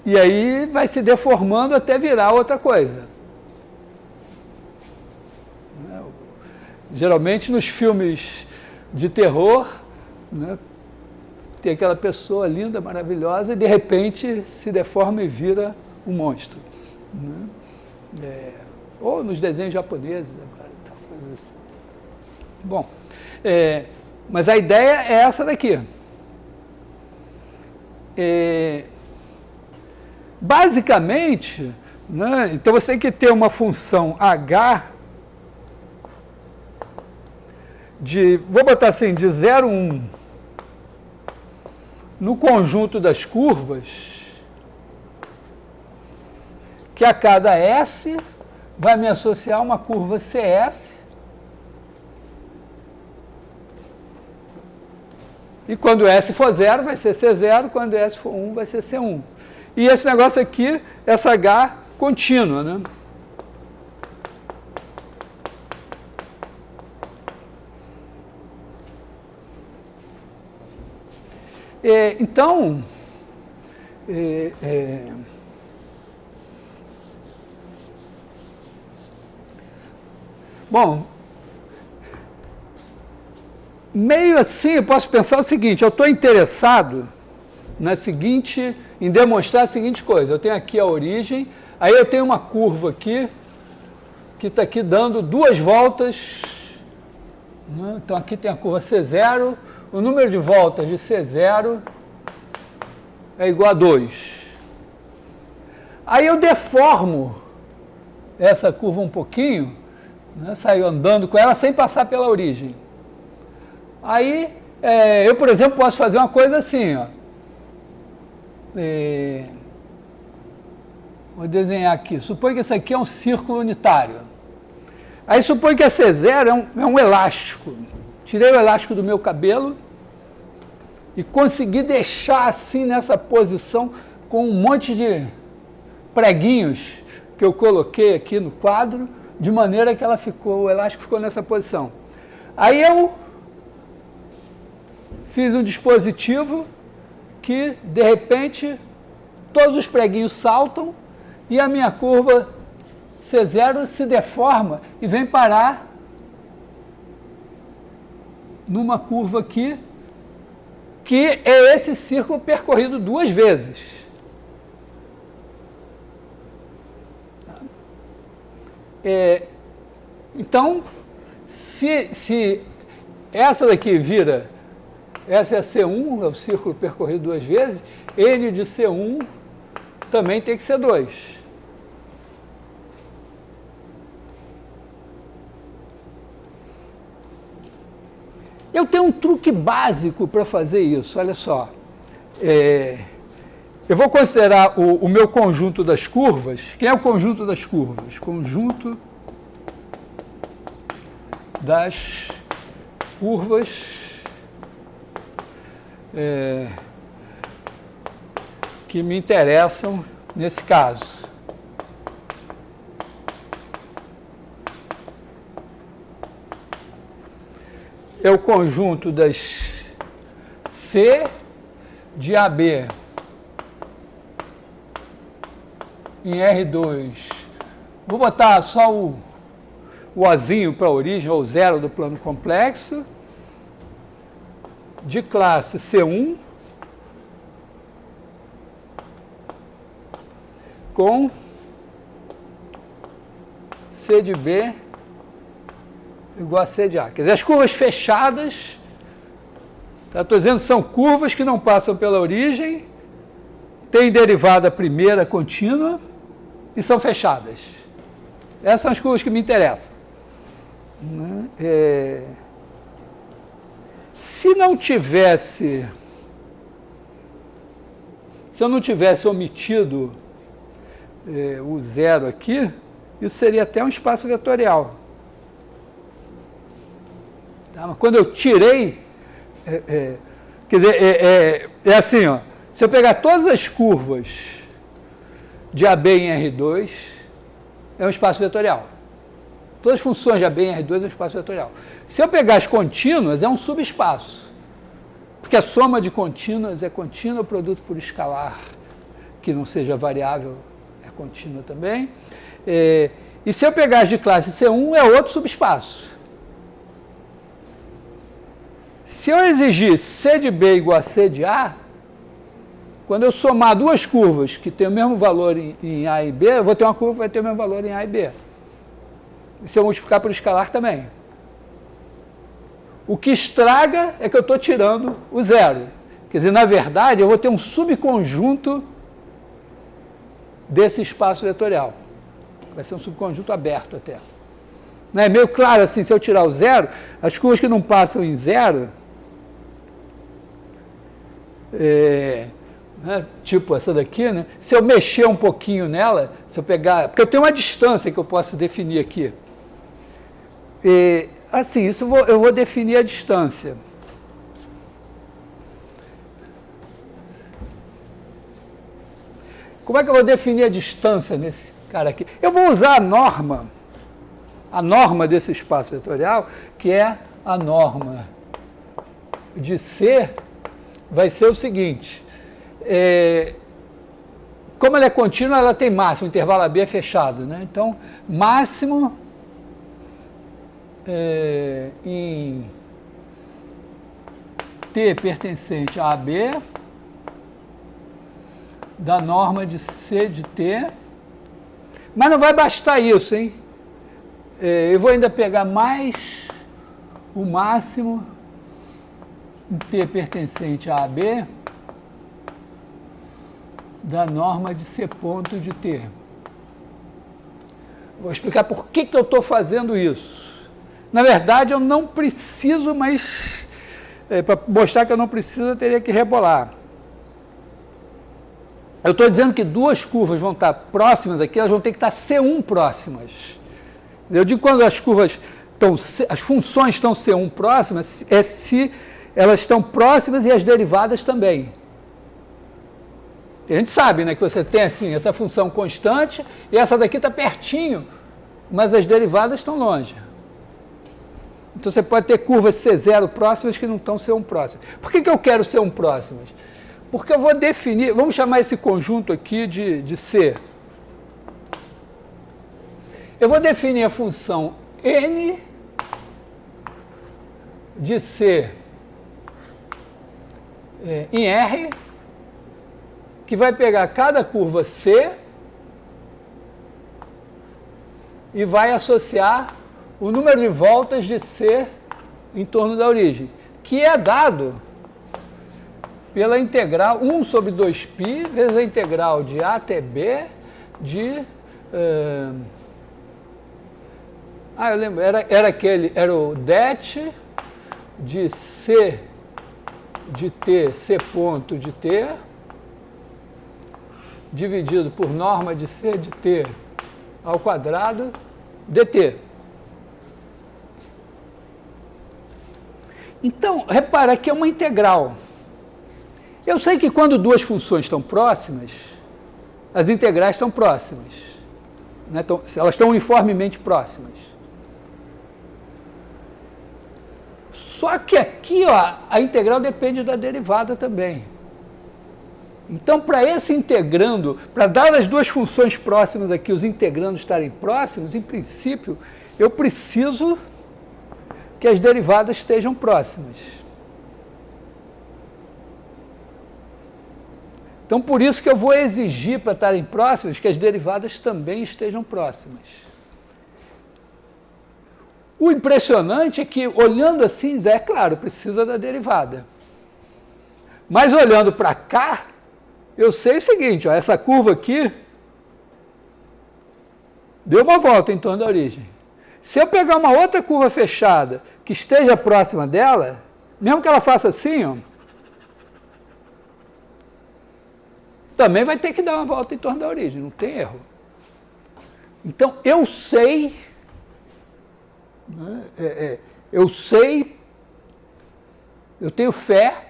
Speaker 1: E aí vai se deformando até virar outra coisa. Geralmente nos filmes de terror, né, tem aquela pessoa linda, maravilhosa, e de repente se deforma e vira um monstro. Né? Ou nos desenhos japoneses, agora, coisa assim. Bom, mas a ideia é essa daqui. Basicamente, né, então você tem que ter uma função h vou botar assim, de 0, 1, no conjunto das curvas, que a cada S vai me associar uma curva CS, e quando S for 0 vai ser C0, quando S for 1 vai ser C1. E esse negócio aqui, essa H contínua, né? Então, bom, meio assim eu posso pensar o seguinte, eu estou interessado em demonstrar a seguinte coisa, eu tenho aqui a origem, aí eu tenho uma curva aqui, que está aqui dando 2 voltas, né? Então aqui tem a curva C0, o número de voltas de C0 é igual a 2. Aí eu deformo essa curva um pouquinho, né? Saio andando com ela sem passar pela origem. Aí eu, por exemplo, posso fazer uma coisa assim, ó. Vou desenhar aqui. Supõe que esse aqui é um círculo unitário. Aí supõe que a C0 é um elástico. Tirei o elástico do meu cabelo e consegui deixar assim nessa posição com um monte de preguinhos que eu coloquei aqui no quadro, de maneira que o elástico ficou nessa posição. Aí eu fiz um dispositivo que, de repente, todos os preguinhos saltam e a minha curva C0 se deforma e vem parar numa curva aqui, que é esse círculo percorrido 2 vezes. Então, se essa daqui vira, essa é a C1, é o círculo percorrido 2 vezes, N de C1 também tem que ser 2. Eu tenho um truque básico para fazer isso, olha só. Eu vou considerar o meu conjunto das curvas. Quem é o conjunto das curvas? Conjunto das curvas que me interessam nesse caso. É o conjunto das C de AB em R2. Vou botar só o Ozinho para a origem, ou 0 do plano complexo, de classe C1, com C de B igual a C de A. Quer dizer, as curvas fechadas, estou dizendo, são curvas que não passam pela origem, têm derivada primeira contínua e são fechadas. Essas são as curvas que me interessam. Se eu não tivesse omitido o 0 aqui, isso seria até um espaço vetorial. Tá? Mas quando eu tirei, quer dizer, é assim, ó, se eu pegar todas as curvas de AB em R2, é um espaço vetorial. Todas as funções de AB em R2 é um espaço vetorial. Se eu pegar as contínuas, é um subespaço. Porque a soma de contínuas é contínua, o produto por escalar, que não seja variável, é contínua também. E se eu pegar as de classe C1, é outro subespaço. Se eu exigir C de B igual a C de A, quando eu somar duas curvas que têm o mesmo valor em A e B, eu vou ter uma curva que vai ter o mesmo valor em A e B. E se eu multiplicar por escalar também. O que estraga é que eu estou tirando o zero. Quer dizer, na verdade, eu vou ter um subconjunto desse espaço vetorial. Vai ser um subconjunto aberto até. Não é meio claro assim, se eu tirar o zero, as curvas que não passam em zero, tipo essa daqui, né? Se eu mexer um pouquinho nela, se eu pegar... Porque eu tenho uma distância que eu posso definir aqui. Assim, isso eu vou definir a distância. Como é que eu vou definir a distância nesse cara aqui? Eu vou usar a norma desse espaço vetorial, que é a norma de C, vai ser o seguinte, como ela é contínua, ela tem máximo, o intervalo AB é fechado, né? Então, máximo em T pertencente a AB, da norma de C de T, mas não vai bastar isso, hein? Eu vou ainda pegar mais o máximo em T pertencente a AB da norma de C ponto de T. Vou explicar por que eu estou fazendo isso. Na verdade, eu não preciso, mas para mostrar que eu não preciso, eu teria que rebolar. Eu estou dizendo que duas curvas vão estar próximas aqui, elas vão ter que estar C1 próximas. Eu digo quando as curvas as funções estão C1 próximas, é se elas estão próximas e as derivadas também. A gente sabe, né, que você tem assim, essa função constante e essa daqui está pertinho, mas as derivadas estão longe. Então você pode ter curvas C0 próximas que não estão C1 próximas. Por que eu quero C1 próximas? Porque eu vou definir, vamos chamar esse conjunto aqui de C. Eu vou definir a função n de C em R, que vai pegar cada curva C e vai associar o número de voltas de C em torno da origem, que é dado pela integral 1 sobre 2π vezes a integral de A até B de... eu lembro, era o det de C de T, C ponto de T, dividido por norma de C de T ao quadrado dt. Então, repara, aqui é uma integral. Eu sei que quando duas funções estão próximas, as integrais estão próximas. Né? Então, elas estão uniformemente próximas. Só que aqui, ó, a integral depende da derivada também. Então, para esse integrando, para dar as duas funções próximas aqui, os integrandos estarem próximos, em princípio, eu preciso que as derivadas estejam próximas. Então, por isso que eu vou exigir, para estarem próximas, que as derivadas também estejam próximas. O impressionante é que, olhando assim, é claro, precisa da derivada. Mas olhando para cá, eu sei o seguinte, ó, essa curva aqui deu uma volta em torno da origem. Se eu pegar uma outra curva fechada que esteja próxima dela, mesmo que ela faça assim, ó, também vai ter que dar uma volta em torno da origem, não tem erro. Então, eu sei eu tenho fé,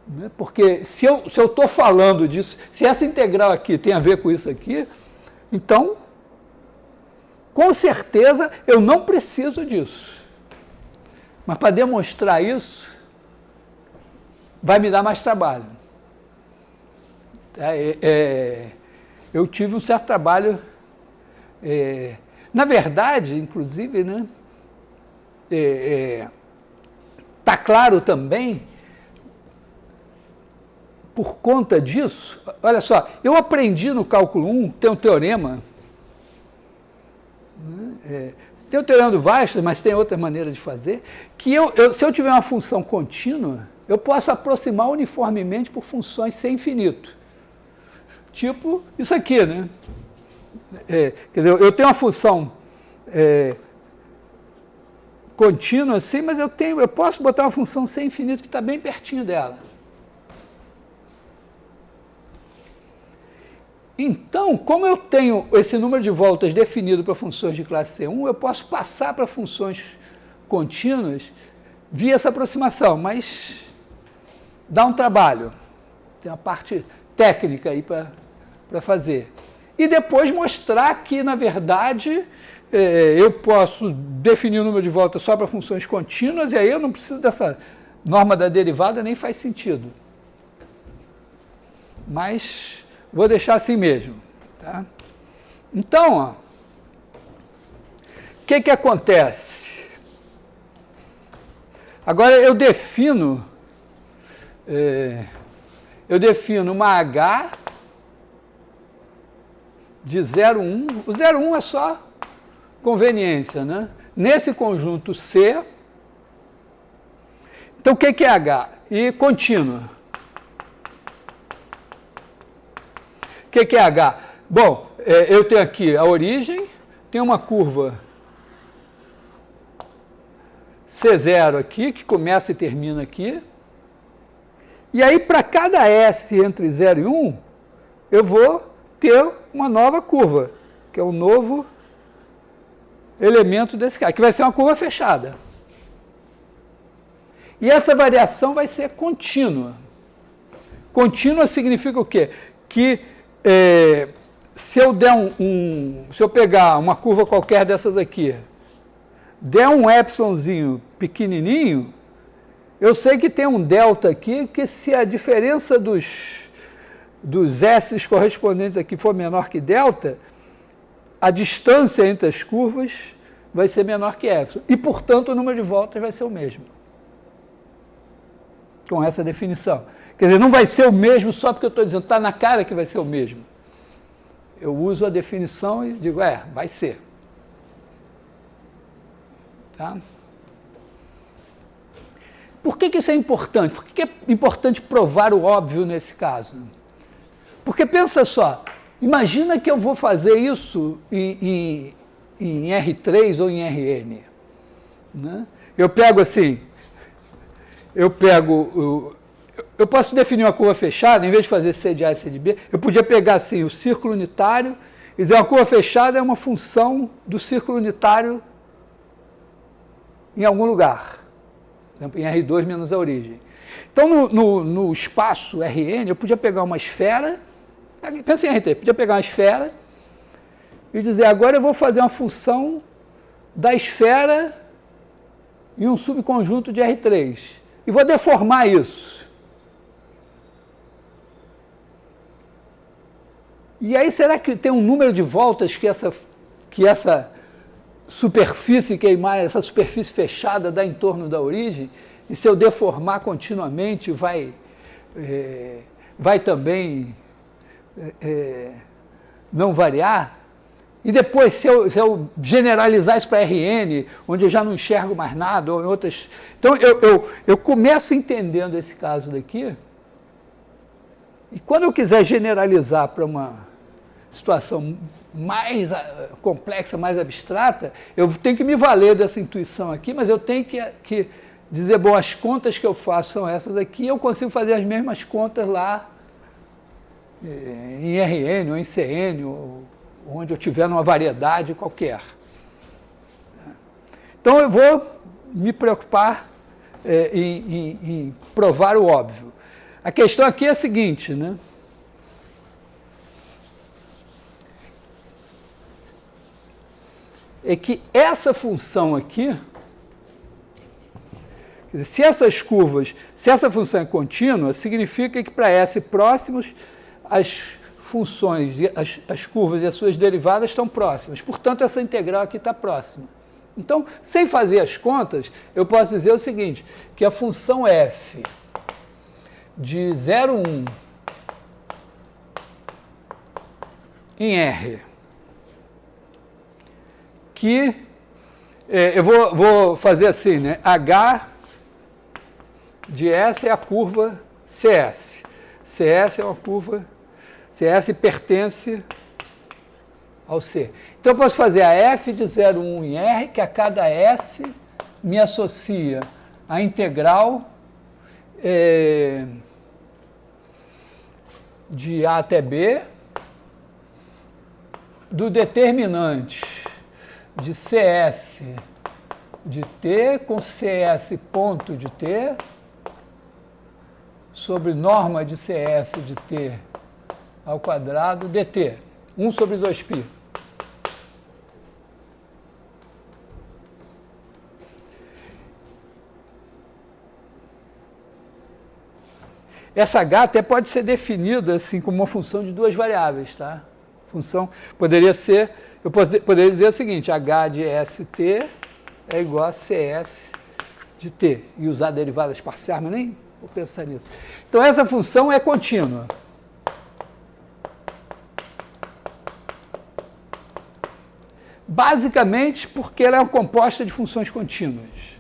Speaker 1: né? Porque se eu estou falando disso, se essa integral aqui tem a ver com isso aqui, então, com certeza, eu não preciso disso. Mas para demonstrar isso, vai me dar mais trabalho. Eu tive um certo trabalho, na verdade, inclusive, né, tá claro também, por conta disso, olha só, eu aprendi no cálculo 1, tem um teorema, né, tem o teorema do Weierstrass, mas tem outra maneira de fazer, que se eu tiver uma função contínua, eu posso aproximar uniformemente por funções sem infinito. Tipo isso aqui, né? Quer dizer, eu tenho uma função contínua assim, mas eu posso botar uma função sem infinito que está bem pertinho dela. Então, como eu tenho esse número de voltas definido para funções de classe C1, eu posso passar para funções contínuas via essa aproximação, mas dá um trabalho. Tem uma parte técnica aí para fazer. E depois mostrar que, na verdade, eu posso definir o número de voltas só para funções contínuas, e aí eu não preciso dessa norma da derivada, nem faz sentido. Mas vou deixar assim mesmo. Tá? Então, ó, o que acontece? Agora eu defino uma H de 0,1. O 0,1 é só conveniência, né? Nesse conjunto C, então o que é H? E contínua. O que é H? Bom, eu tenho aqui a origem, tenho uma curva C0 aqui, que começa e termina aqui. E aí, para cada S entre 0 e 1, eu vou ter uma nova curva, que é um novo elemento desse cara, que vai ser uma curva fechada. E essa variação vai ser contínua. Contínua significa o quê? Que se eu der se eu pegar uma curva qualquer dessas aqui, der um epsilonzinho pequenininho, eu sei que tem um delta aqui, que se a diferença dos S correspondentes aqui for menor que delta, a distância entre as curvas vai ser menor que epsilon. E, portanto, o número de voltas vai ser o mesmo. Com essa definição. Quer dizer, não vai ser o mesmo só porque eu estou dizendo, está na cara que vai ser o mesmo. Eu uso a definição e digo, vai ser. Tá? Por que isso é importante? Por que é importante provar o óbvio nesse caso? Porque pensa só, imagina que eu vou fazer isso em R3 ou em Rn. Né? Eu pego assim, eu posso definir uma curva fechada, em vez de fazer C de A e C de B, eu podia pegar assim o círculo unitário e dizer uma curva fechada é uma função do círculo unitário em algum lugar. Por exemplo, em R2 menos a origem. Então, no espaço Rn, eu podia pegar uma esfera, pensa em R3, podia pegar uma esfera e dizer, agora eu vou fazer uma função da esfera em um subconjunto de R3. E vou deformar isso. E aí, será que tem um número de voltas que essa superfície queimada, essa superfície fechada dá em torno da origem? E se eu deformar continuamente, vai também não variar? E depois, se eu generalizar isso para Rn, onde eu já não enxergo mais nada, ou em outras... Então, eu começo entendendo esse caso daqui, e quando eu quiser generalizar para uma situação mais complexa, mais abstrata, eu tenho que me valer dessa intuição aqui, mas eu tenho que dizer, bom, as contas que eu faço são essas aqui, eu consigo fazer as mesmas contas lá em Rn ou em Cn, ou onde eu tiver numa variedade qualquer. Então, eu vou me preocupar em provar o óbvio. A questão aqui é a seguinte, né? É que essa função aqui, quer dizer, se essa função é contínua, significa que para S próximos, as funções, as curvas e as suas derivadas estão próximas. Portanto, essa integral aqui está próxima. Então, sem fazer as contas, eu posso dizer o seguinte, que a função f de 0,1 em R, que eu vou fazer assim, né? H de S é a curva CS. CS é uma curva, CS pertence ao C. Então, eu posso fazer a f de 0,1 em R, que a cada S me associa a integral de A até B do determinante de CS de T com CS ponto de T sobre norma de CS de T ao quadrado dt, 1 sobre 2π. Essa H até pode ser definida assim como uma função de duas variáveis, tá? Função poderia ser, eu poderia dizer o seguinte, H de ST é igual a CS de T, e usar derivadas parciais, mas nem vou pensar nisso. Então, essa função é contínua. Basicamente porque ela é uma composta de funções contínuas.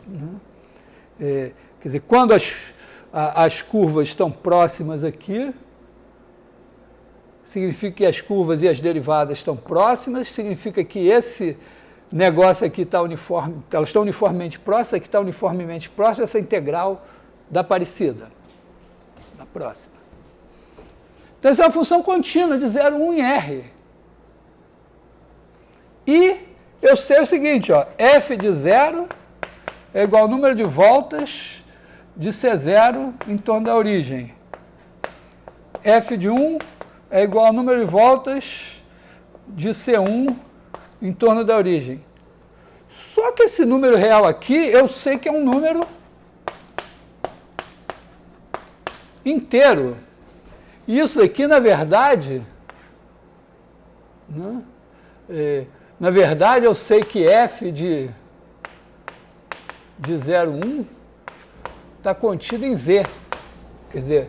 Speaker 1: Quer dizer, quando as curvas estão próximas aqui, significa que as curvas e as derivadas estão próximas, significa que esse negócio aqui está uniforme, elas estão uniformemente próximas, aqui está uniformemente próximo, essa integral da parecida, da próxima. Então, essa é uma função contínua de 0,1 em R. E eu sei o seguinte, ó, f de 0 é igual ao número de voltas de C0 em torno da origem. F de 1 é igual ao número de voltas de C1 em torno da origem. Só que esse número real aqui, eu sei que é um número inteiro. Isso aqui, na verdade, né, na verdade, eu sei que f de 0,1 está contido em z. Quer dizer,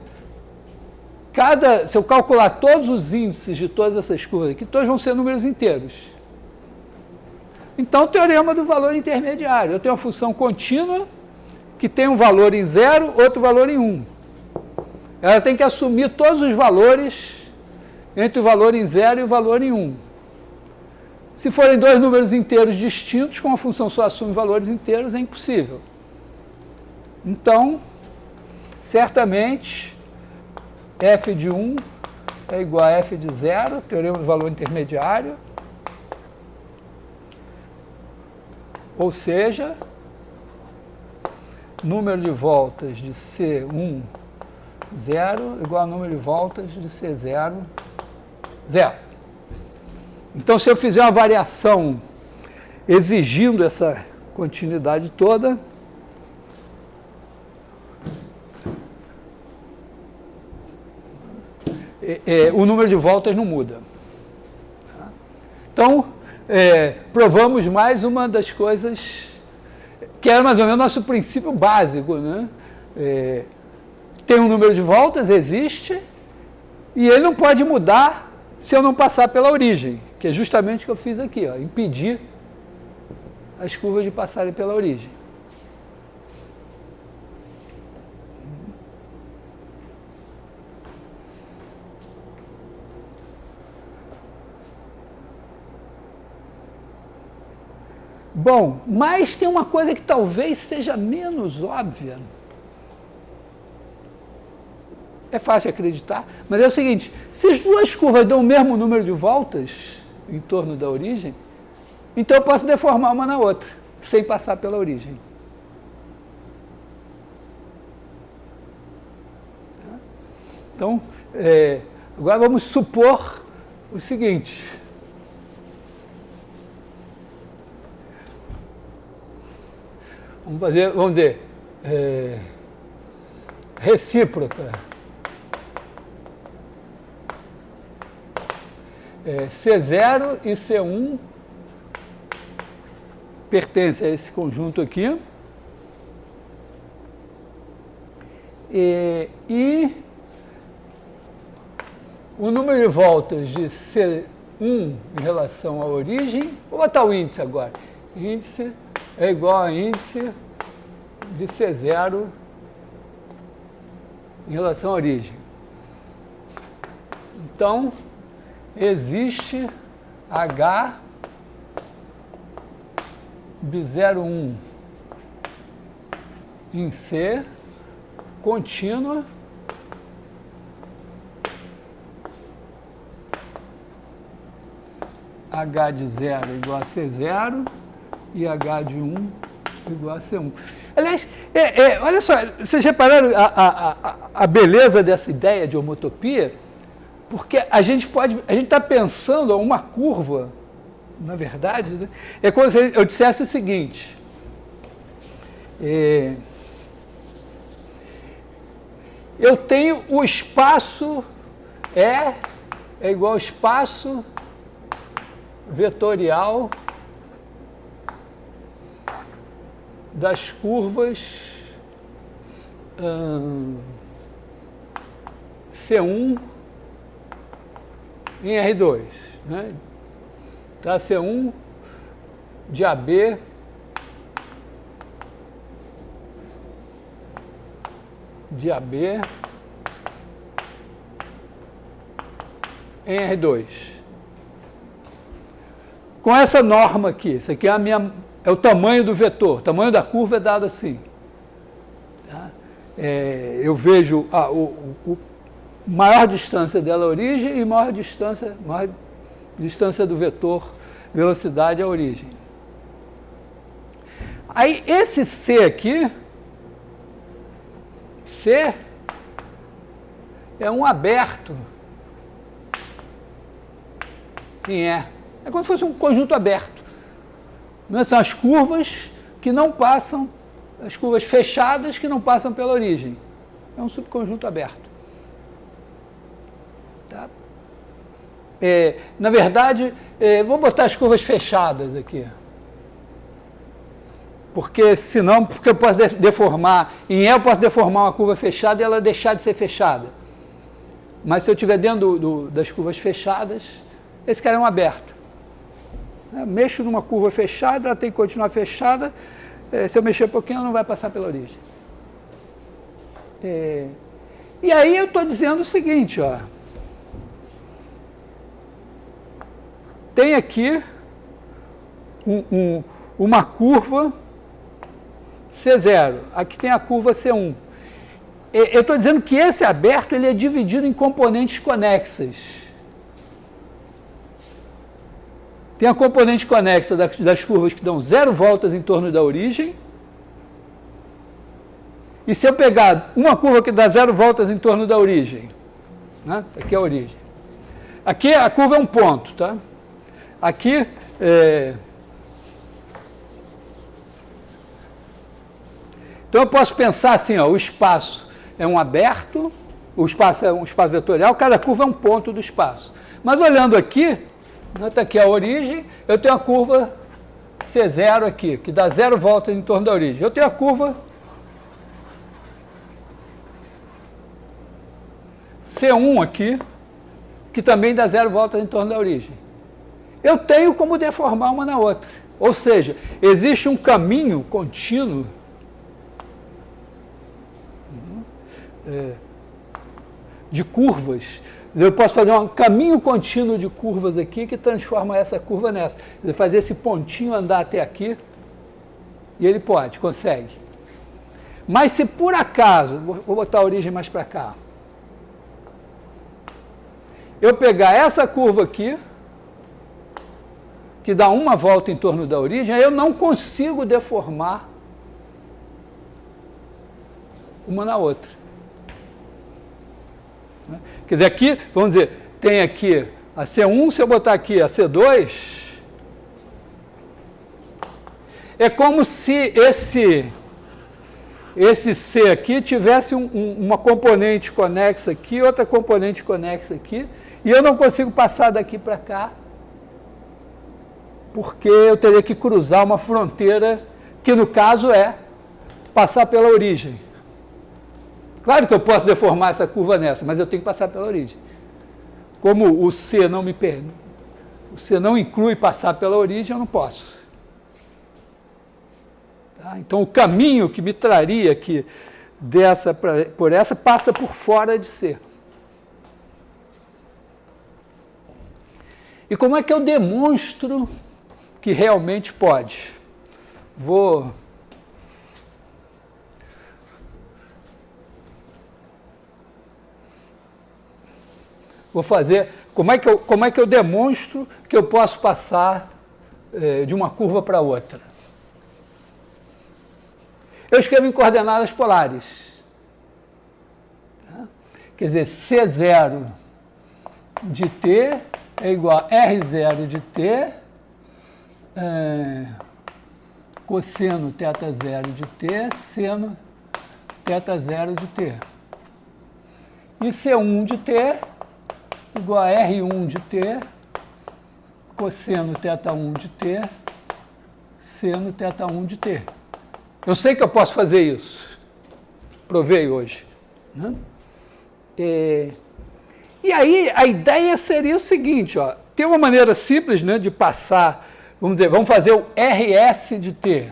Speaker 1: se eu calcular todos os índices de todas essas curvas aqui, todos vão ser números inteiros. Então, o teorema do valor intermediário. Eu tenho uma função contínua que tem um valor em 0, outro valor em 1. Ela tem que assumir todos os valores entre o valor em 0 e o valor em 1. Se forem dois números inteiros distintos, com a função só assume valores inteiros, é impossível. Então, certamente, f de 1 é igual a f de 0, teorema do valor intermediário. Ou seja, número de voltas de C1, 0, igual a número de voltas de C0, 0. Então, se eu fizer uma variação exigindo essa continuidade toda, o número de voltas não muda. Então, provamos mais uma das coisas que era mais ou menos nosso princípio básico, né? Tem um número de voltas, existe, e ele não pode mudar se eu não passar pela origem, que é justamente o que eu fiz aqui, ó, impedir as curvas de passarem pela origem. Bom, mas tem uma coisa que talvez seja menos óbvia. É fácil acreditar, mas é o seguinte, se as duas curvas dão o mesmo número de voltas em torno da origem, então eu posso deformar uma na outra, sem passar pela origem. Então, agora vamos supor o seguinte. Vamos dizer, recíproca. C0 e C1 pertencem a esse conjunto aqui. E o número de voltas de C1 em relação à origem, vou botar o índice agora. Índice é igual a índice de C0 em relação à origem. Então, existe H de 0,1 em C contínua H de 0 igual a C0 e H de 1 igual a C1. Aliás, olha só, vocês repararam a beleza dessa ideia de homotopia? Porque a gente está pensando uma curva, na verdade, né? É como se eu dissesse o seguinte, eu tenho o espaço é igual ao espaço vetorial das curvas C1 em R2, né? Tá, C1 de AB em R2. Com essa norma aqui, isso aqui é o tamanho do vetor, o tamanho da curva é dado assim. Tá? Eu vejo maior distância dela à origem e maior distância do vetor velocidade à origem. Aí esse C aqui, C é um aberto em E. É como se fosse um conjunto aberto. Não são as curvas que não passam, as curvas fechadas que não passam pela origem. É um subconjunto aberto. Tá? Na verdade, vou botar as curvas fechadas aqui. Porque eu posso deformar, em E eu posso deformar uma curva fechada e ela deixar de ser fechada. Mas se eu estiver dentro das curvas fechadas, esse cara é um aberto. Mexo numa curva fechada, ela tem que continuar fechada. Se eu mexer um pouquinho, ela não vai passar pela origem. E aí eu estou dizendo o seguinte, ó. Tem aqui uma curva C0. Aqui tem a curva C1. Eu estou dizendo que esse aberto ele é dividido em componentes conexas. Tem a componente conexa das curvas que dão 0 voltas em torno da origem. E se eu pegar uma curva que dá 0 voltas em torno da origem, né? Aqui é a origem. Aqui a curva é um ponto, tá? Aqui então eu posso pensar assim, ó, o espaço é um aberto, o espaço é um espaço vetorial, cada curva é um ponto do espaço. Mas olhando aqui, nota aqui a origem, eu tenho a curva C0 aqui, que dá 0 voltas em torno da origem. Eu tenho a curva C1 aqui, que também dá 0 voltas em torno da origem. Eu tenho como deformar uma na outra. Ou seja, existe um caminho contínuo de curvas. Eu posso fazer um caminho contínuo de curvas aqui que transforma essa curva nessa. Fazer esse pontinho andar até aqui, e ele consegue. Mas se por acaso, vou botar a origem mais para cá, eu pegar essa curva aqui, que dá uma volta em torno da origem, aí eu não consigo deformar uma na outra. Né? Quer dizer, aqui, vamos dizer, tem aqui a C1, se eu botar aqui a C2, é como se esse C aqui tivesse uma componente conexa aqui, outra componente conexa aqui, e eu não consigo passar daqui para cá, porque eu teria que cruzar uma fronteira, que no caso é passar pela origem. Claro que eu posso deformar essa curva nessa, mas eu tenho que passar pela origem. Como o C não me permite, o C não inclui passar pela origem, eu não posso. Tá? Então, o caminho que me traria aqui por essa passa por fora de C. E como é que eu demonstro que realmente pode? Vou fazer, como é que eu demonstro que eu posso passar de uma curva para outra? Eu escrevo em coordenadas polares. Tá? Quer dizer, C0 de t é igual a R0 de t, cosseno θ0 de t, seno θ0 de t. E C1 de t igual a R1 de t, cosseno θ1 de t, seno θ1 de t. Eu sei que eu posso fazer isso. Provei hoje. Né? E aí, a ideia seria o seguinte, ó, tem uma maneira simples, né, de passar, vamos fazer o RS de t.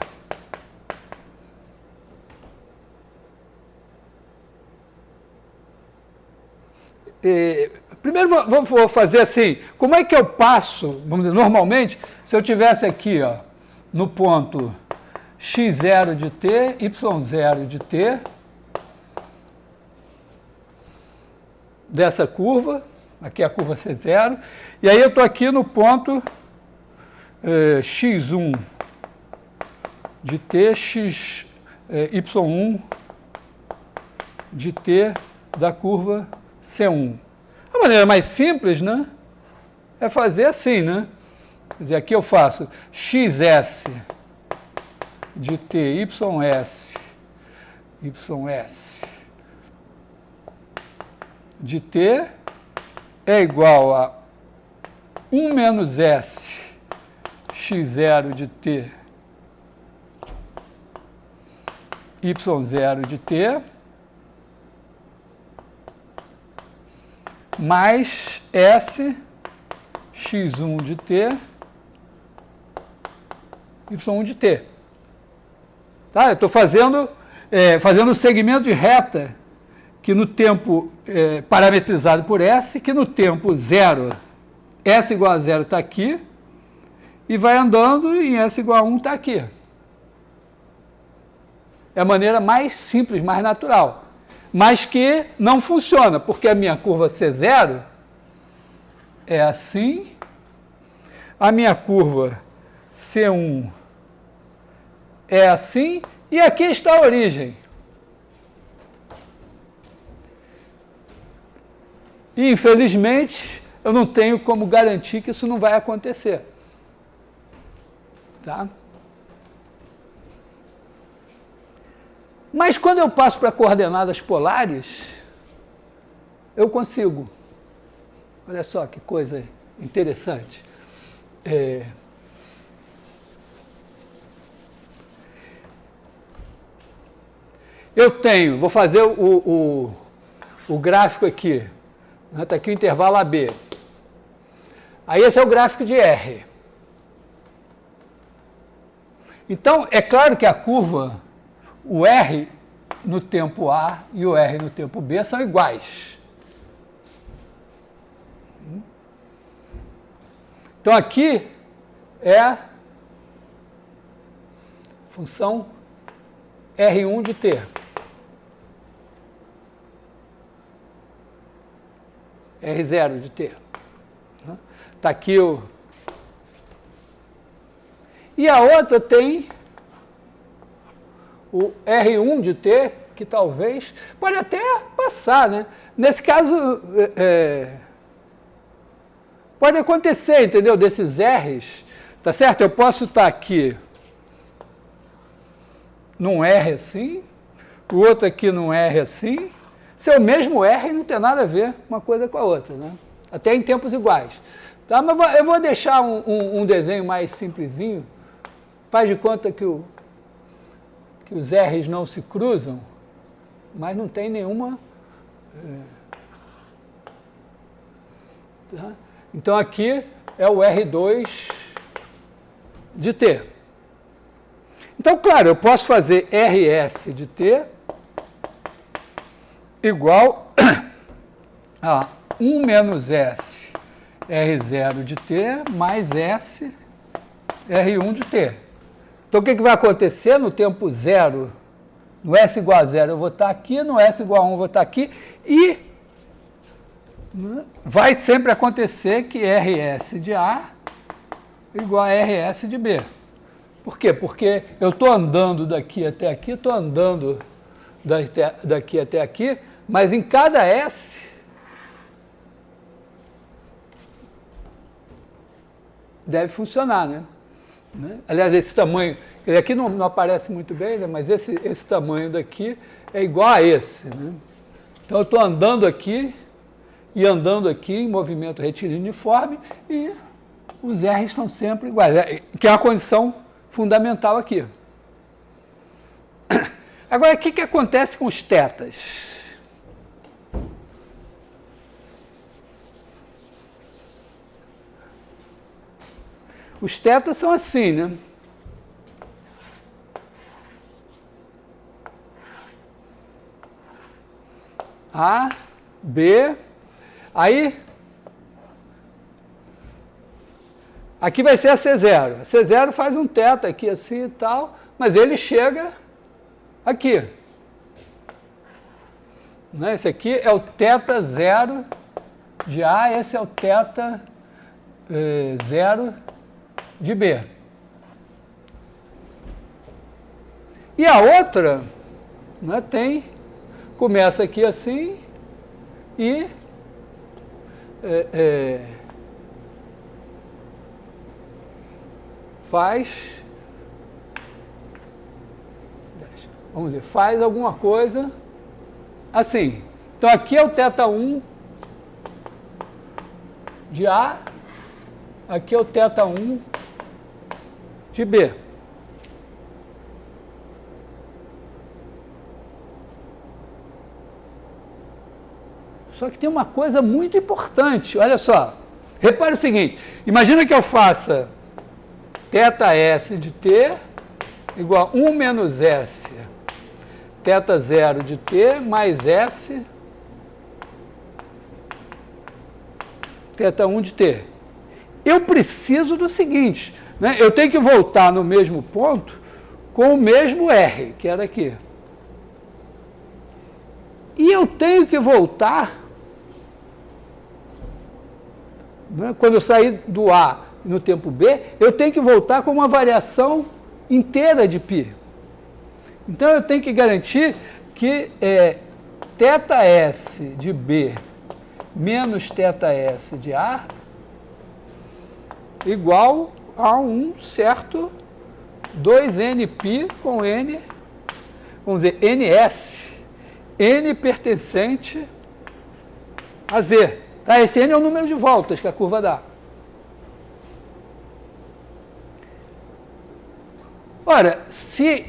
Speaker 1: Primeiro vou fazer assim, como é que eu passo, vamos dizer, normalmente, se eu tivesse aqui, ó, no ponto x0 de t, y0 de t, dessa curva, aqui é a curva C0, e aí eu estou aqui no ponto x1 de t, y1 de t da curva C1. A maneira mais simples, né, é fazer assim, né? Quer dizer, aqui eu faço xs de t, ys de t é igual a 1 menos s x0 de t, y0 de t, mais s x1 de t, y1 de t. Tá? Eu estou fazendo o segmento de reta que no tempo parametrizado por S, que no tempo 0, S igual a 0 está aqui, e vai andando e S igual a 1 está aqui. É a maneira mais simples, mais natural, mas que não funciona, porque a minha curva C0 é assim, a minha curva C1 é assim, e aqui está a origem. E, infelizmente, eu não tenho como garantir que isso não vai acontecer. Tá? Mas quando eu passo para coordenadas polares, eu consigo. Olha só que coisa interessante. Eu tenho, vou fazer o gráfico aqui. Está aqui o intervalo AB. Aí esse é o gráfico de R. Então, é claro que a curva, o R no tempo A e o R no tempo B são iguais. Então, aqui é a função R1 de t. R0 de t. Está aqui o... E a outra tem o R1 de t que talvez, pode até passar, né? Nesse caso, pode acontecer, entendeu? Desses R's, tá certo? Eu posso estar aqui num R assim, o outro aqui num R assim, ser o mesmo R e não ter nada a ver uma coisa com a outra, né? Até em tempos iguais. Tá? Mas eu vou deixar um desenho mais simplesinho, faz de conta que os R's não se cruzam, mas não tem nenhuma... Tá? Então aqui é o R2 de T. Então, claro, eu posso fazer RS de T igual a 1 menos S R0 de T mais S R1 de T. Então, o que vai acontecer no tempo zero? No S igual a zero eu vou estar aqui, no S igual a 1 eu vou estar aqui, e vai sempre acontecer que RS de A igual a RS de B. Por quê? Porque eu estou andando daqui até aqui, estou andando daqui até aqui, mas em cada S deve funcionar, né? Aliás, esse tamanho, aqui não aparece muito bem, né? Mas esse tamanho daqui é igual a esse, né? Então eu estou andando aqui e andando aqui em movimento retilíneo uniforme e os R estão sempre iguais, que é uma condição fundamental aqui. Agora, o que acontece com os tetas? Os tetas são assim, né? A, B, aí aqui vai ser a C0. A C0 faz um teta aqui assim e tal, mas ele chega aqui. Né? Esse aqui é o teta 0 de A, esse é o teta 0 de B. E a outra, né, começa aqui assim e faz alguma coisa assim. Então aqui é o teta 1 de A, aqui é o teta 1 de B. Só que tem uma coisa muito importante, olha só. Repare o seguinte, imagina que eu faça teta S de T igual a 1 menos S teta 0 de T mais S teta 1 de T. Eu preciso do seguinte, né? Eu tenho que voltar no mesmo ponto com o mesmo R, que era aqui. E eu tenho que voltar, né? Quando eu sair do A no tempo B, eu tenho que voltar com uma variação inteira de π. Então, eu tenho que garantir que teta S de B menos teta S de A igual a um certo 2nπ com n, vamos dizer, ns, n pertencente a z. Tá? Esse n é o número de voltas que a curva dá. Ora, se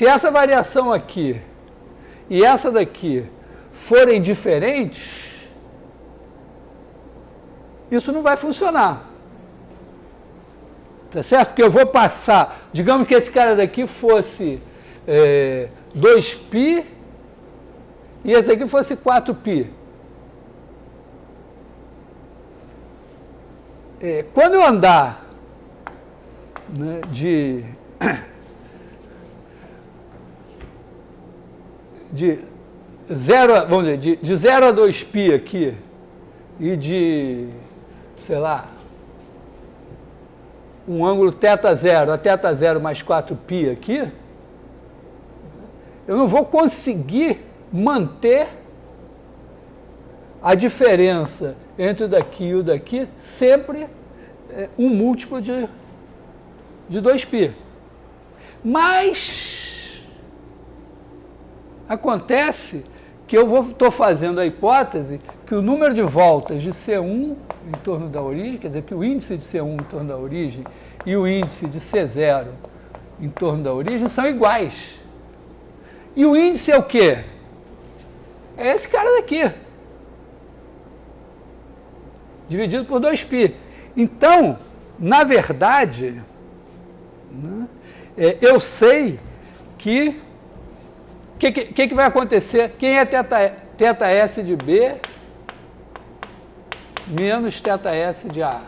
Speaker 1: essa variação aqui e essa daqui forem diferentes, isso não vai funcionar. Tá certo? Porque eu vou passar, digamos que esse cara daqui fosse 2π e esse aqui fosse 4π. Quando eu andar, né, de 0, vamos dizer, de 0 a 2π aqui e de, sei lá, um ângulo θ0 a θ0 mais 4π aqui, eu não vou conseguir manter a diferença entre o daqui e o daqui sempre um múltiplo de 2π. Mas acontece que eu estou fazendo a hipótese que o número de voltas de C1 em torno da origem, quer dizer, que o índice de C1 em torno da origem e o índice de C0 em torno da origem são iguais. E o índice é o quê? É esse cara daqui, dividido por 2π. Então, na verdade, né, eu sei que o que vai acontecer? Quem é θ S de B menos θ S de A?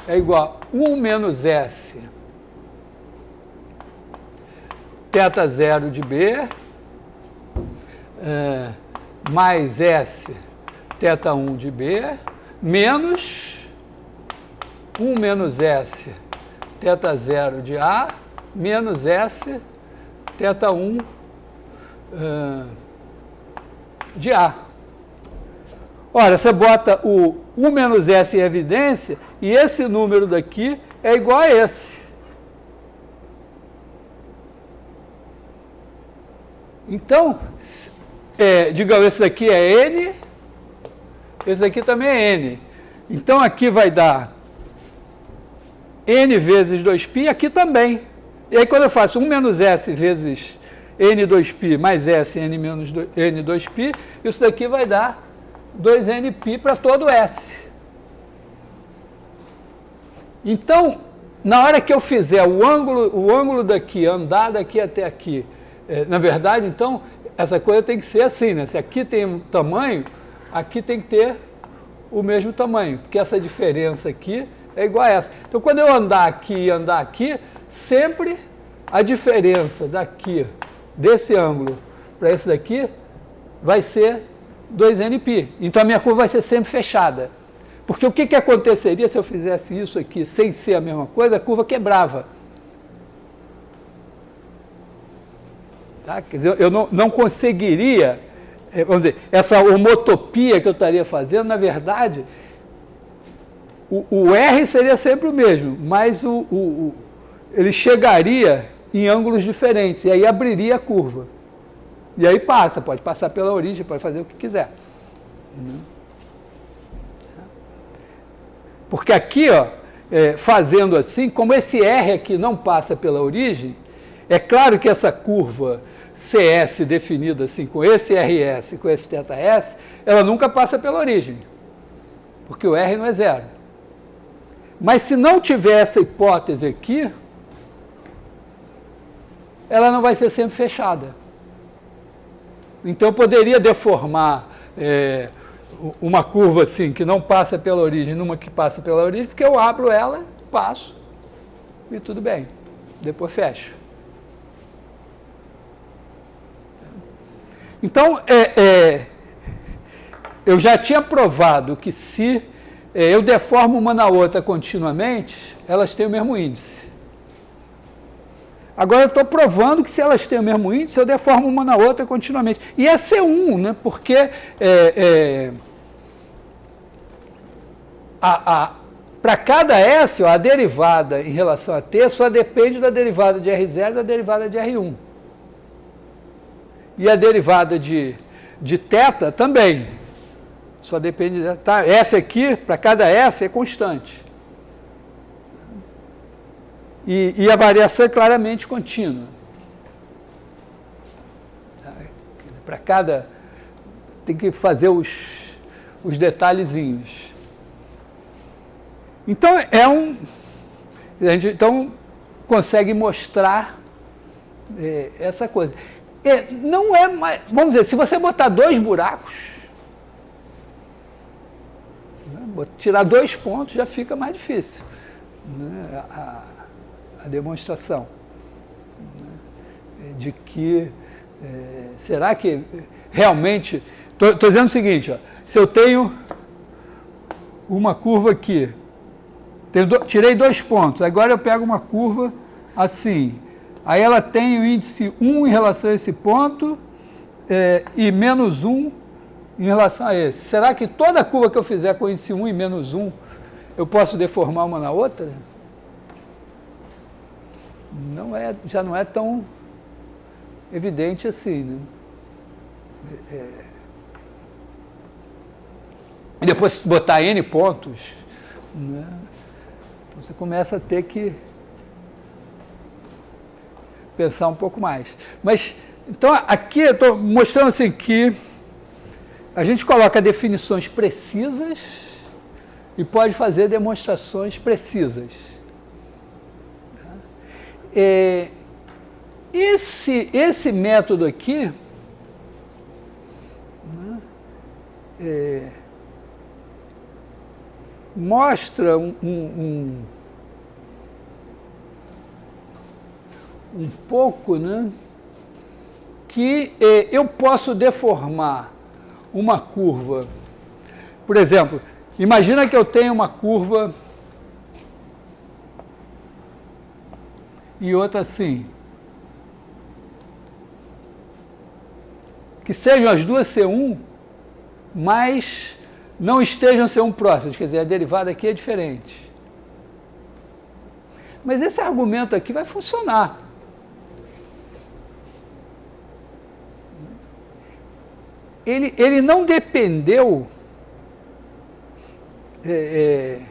Speaker 1: É igual a 1 menos S θ0 de B mais S θ1 de B menos 1 menos S θ0 de A menos S θ1 de A. Ora, você bota o 1 menos S em evidência e esse número daqui é igual a esse. Então, digamos, esse daqui é N, esse aqui também é N. Então, aqui vai dar N vezes 2π, aqui também. E aí, quando eu faço 1 menos S vezes N2π mais S N menos N2π, isso daqui vai dar 2Nπ para todo S. Então, na hora que eu fizer o ângulo daqui, andar daqui até aqui, na verdade, então, essa coisa tem que ser assim, né? Se aqui tem um tamanho, aqui tem que ter o mesmo tamanho, porque essa diferença aqui é igual a essa. Então, quando eu andar aqui e andar aqui, sempre a diferença daqui, desse ângulo para esse daqui, vai ser 2Nπ. Então, a minha curva vai ser sempre fechada. Porque o que aconteceria se eu fizesse isso aqui sem ser a mesma coisa? A curva quebrava. Tá? Quer dizer, eu não conseguiria, vamos dizer, essa homotopia que eu estaria fazendo, na verdade, o R seria sempre o mesmo, mas ele chegaria em ângulos diferentes, e aí abriria a curva. E aí pode passar pela origem, pode fazer o que quiser. Porque aqui, ó, fazendo assim, como esse R aqui não passa pela origem, é claro que essa curva CS definida assim, com esse RS, com esse θS, ela nunca passa pela origem, porque o R não é zero. Mas se não tiver essa hipótese aqui, ela não vai ser sempre fechada. Então, eu poderia deformar uma curva assim, que não passa pela origem, numa que passa pela origem, porque eu abro ela, passo, e tudo bem. Depois fecho. Então, eu já tinha provado que se eu deformo uma na outra continuamente, elas têm o mesmo índice. Agora eu estou provando que se elas têm o mesmo índice, eu deformo uma na outra continuamente. E é C1, né? Porque para cada S, ó, a derivada em relação a T só depende da derivada de R0 e da derivada de R1. E a derivada de θ também. Só depende... Tá? S aqui, para cada S, é constante. E a variação é claramente contínua. Para cada... Tem que fazer os detalhezinhos. Então, a gente então consegue mostrar essa coisa. Não é mais... Vamos dizer, se você botar 2 buracos, né, tirar 2 pontos, já fica mais difícil, né, a demonstração, né, de que... será que realmente... Estou dizendo o seguinte, ó, se eu tenho uma curva aqui, tirei 2 pontos, agora eu pego uma curva assim, Aí ela tem o índice 1 em relação a esse ponto e menos 1 em relação a esse. Será que toda curva que eu fizer com índice 1 e menos 1, eu posso deformar uma na outra? Não é, já não é tão evidente assim, né? E depois botar N pontos, né? Então você começa a ter que pensar um pouco mais. Mas, então, aqui eu estou mostrando assim que a gente coloca definições precisas e pode fazer demonstrações precisas. Esse método aqui, né, mostra um pouco, né, que eu posso deformar uma curva. Por exemplo, imagina que eu tenho uma curva e outra assim. Que sejam as duas C1, mas não estejam C1 próximas, quer dizer, a derivada aqui é diferente. Mas esse argumento aqui vai funcionar. Ele não dependeu, quer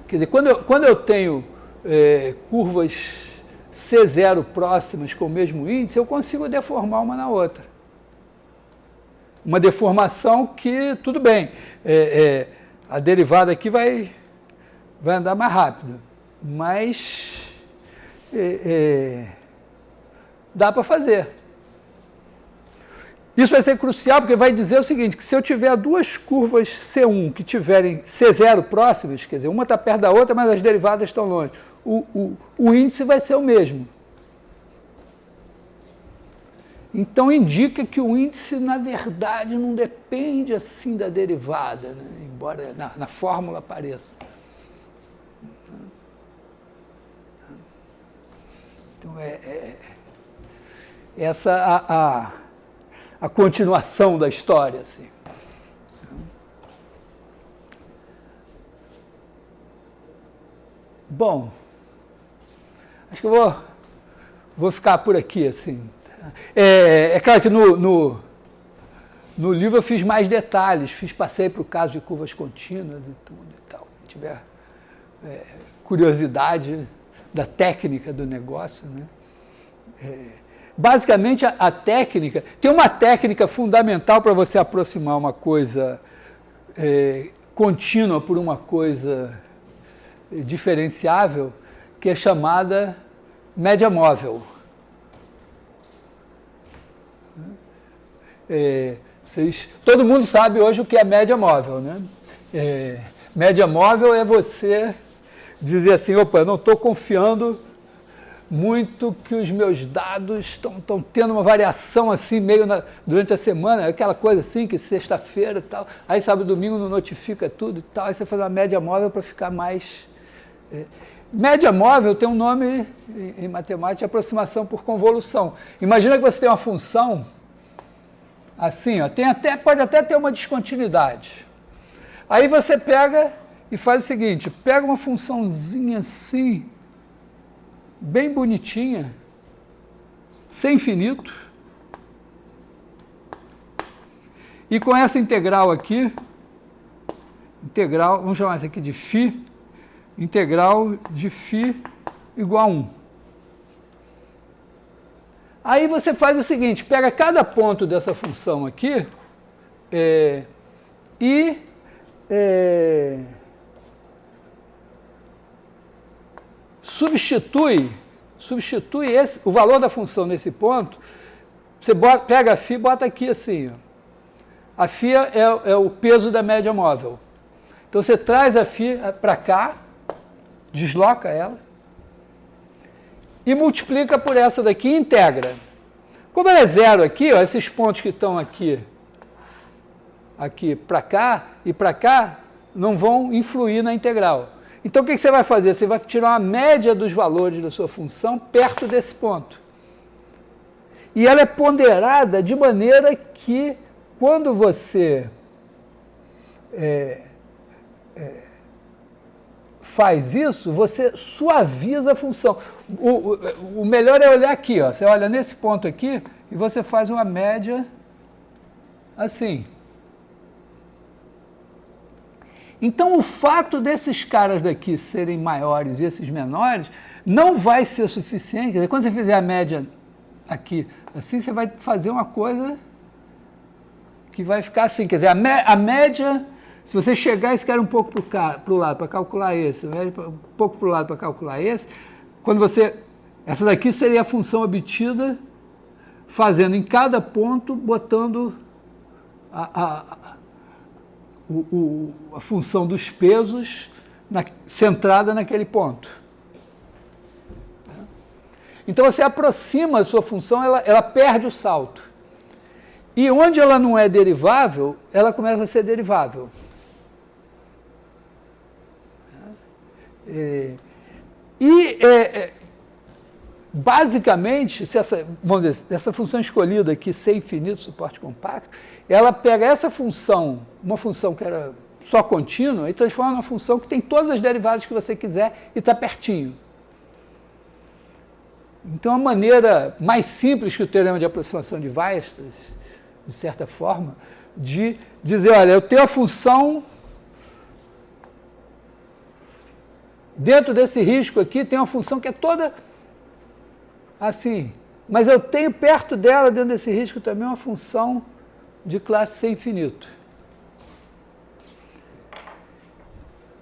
Speaker 1: dizer, quando eu tenho curvas C0 próximas com o mesmo índice, eu consigo deformar uma na outra. Uma deformação que, tudo bem, a derivada aqui vai andar mais rápido, mas dá para fazer. Isso vai ser crucial, porque vai dizer o seguinte, que se eu tiver duas curvas C1 que tiverem C0 próximas, quer dizer, uma está perto da outra, mas as derivadas estão longe, o índice vai ser o mesmo. Então, indica que o índice, na verdade, não depende assim da derivada, né? Embora na fórmula apareça. Então, essa a continuação da história, assim. Bom, acho que eu vou ficar por aqui, assim. É claro que no livro eu fiz mais detalhes, passei para o caso de curvas contínuas e tudo e tal. Se tiver curiosidade da técnica do negócio, né? Basicamente, a técnica... Tem uma técnica fundamental para você aproximar uma coisa contínua por uma coisa diferenciável, que é chamada média móvel. Todo mundo sabe hoje o que é média móvel, né? Média móvel é você dizer assim, opa, eu não estou confiando muito que os meus dados estão tendo uma variação assim, meio durante a semana, aquela coisa assim, que sexta-feira e tal, aí sábado e domingo não notifica tudo e tal, aí você faz uma média móvel para ficar mais... Média móvel tem um nome em matemática, aproximação por convolução. Imagina que você tem uma função assim, ó, pode até ter uma descontinuidade. Aí você pega e faz o seguinte, pega uma funçãozinha assim, bem bonitinha, sem infinito, e com essa integral aqui, vamos chamar isso aqui de φ, integral de φ igual a 1. Aí você faz o seguinte, pega cada ponto dessa função aqui e substitui o valor da função nesse ponto, você pega a φ e bota aqui assim, ó. A φ é o peso da média móvel. Então você traz a φ para cá, desloca ela, e multiplica por essa daqui e integra. Como ela é zero aqui, ó, esses pontos que estão aqui para cá e para cá, não vão influir na integral. Então, o que você vai fazer? Você vai tirar uma média dos valores da sua função perto desse ponto. E ela é ponderada de maneira que, quando você faz isso, você suaviza a função. O melhor é olhar aqui, ó. Você olha nesse ponto aqui e você faz uma média assim. Então, o fato desses caras daqui serem maiores e esses menores não vai ser suficiente. Quer dizer, quando você fizer a média aqui, assim, você vai fazer uma coisa que vai ficar assim. Quer dizer, a média, se você chegar esse cara um pouco para o lado para calcular esse, um pouco para o lado para calcular esse, quando você... Essa daqui seria a função obtida fazendo em cada ponto, botando a função dos pesos centrada naquele ponto. Então, você aproxima a sua função, ela perde o salto. E onde ela não é derivável, ela começa a ser derivável. Basicamente, vamos dizer, essa função escolhida aqui, C infinito, suporte compacto, ela pega essa função, uma função que era só contínua, e transforma numa função que tem todas as derivadas que você quiser e está pertinho. Então, a maneira mais simples que o teorema de aproximação de Weierstrass, de certa forma, de dizer, olha, eu tenho a função, dentro desse risco aqui, tem uma função que é toda assim, mas eu tenho perto dela, dentro desse risco, também uma função de classe C infinito.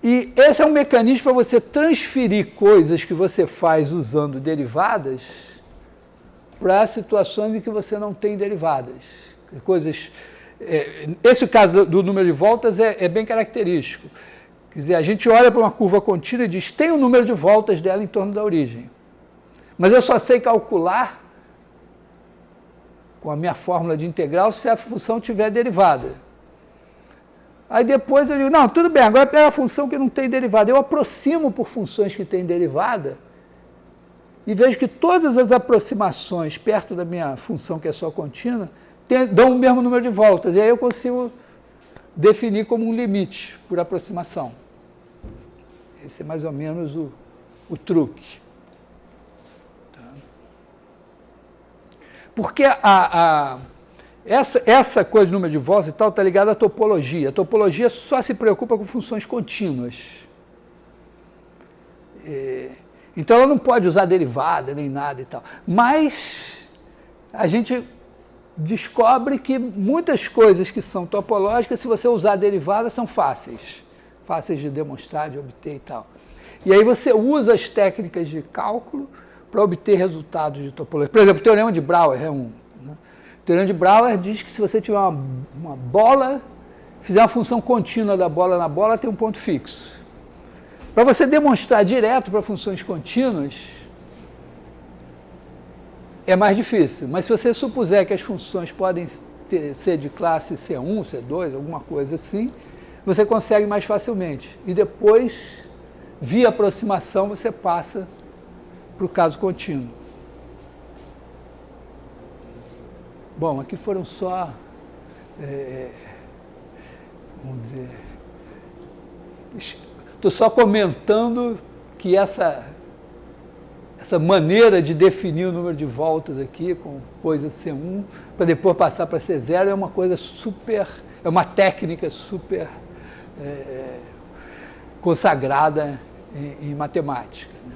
Speaker 1: E esse é um mecanismo para você transferir coisas que você faz usando derivadas para situações em que você não tem derivadas. Coisas... esse caso do número de voltas é bem característico. Quer dizer, a gente olha para uma curva contínua e diz, tem o número de voltas dela em torno da origem. Mas eu só sei calcular com a minha fórmula de integral se a função tiver derivada. Aí depois eu digo, não, tudo bem, agora pega a função que não tem derivada. Eu aproximo por funções que têm derivada e vejo que todas as aproximações perto da minha função, que é só contínua, dão o mesmo número de voltas. E aí eu consigo definir como um limite por aproximação. Esse é mais ou menos o truque. Porque essa coisa de número de voltas e tal está ligada à topologia. A topologia só se preocupa com funções contínuas. Então, ela não pode usar derivada nem nada e tal. Mas a gente descobre que muitas coisas que são topológicas, se você usar derivada, são fáceis. Fáceis de demonstrar, de obter e tal. E aí você usa as técnicas de cálculo para obter resultados de topologia. Por exemplo, o teorema de Brouwer é um. O teorema de Brouwer diz que se você tiver uma bola, fizer uma função contínua da bola na bola, tem um ponto fixo. Para você demonstrar direto para funções contínuas, é mais difícil. Mas se você supuser que as funções podem ser de classe C1, C2, alguma coisa assim, você consegue mais facilmente. E depois, via aproximação, você passa para o caso contínuo. Bom, aqui foram só, vamos dizer, estou só comentando que essa maneira de definir o número de voltas aqui, com coisa C1, para depois passar para C0, é uma coisa super, é uma técnica super consagrada em matemática, né?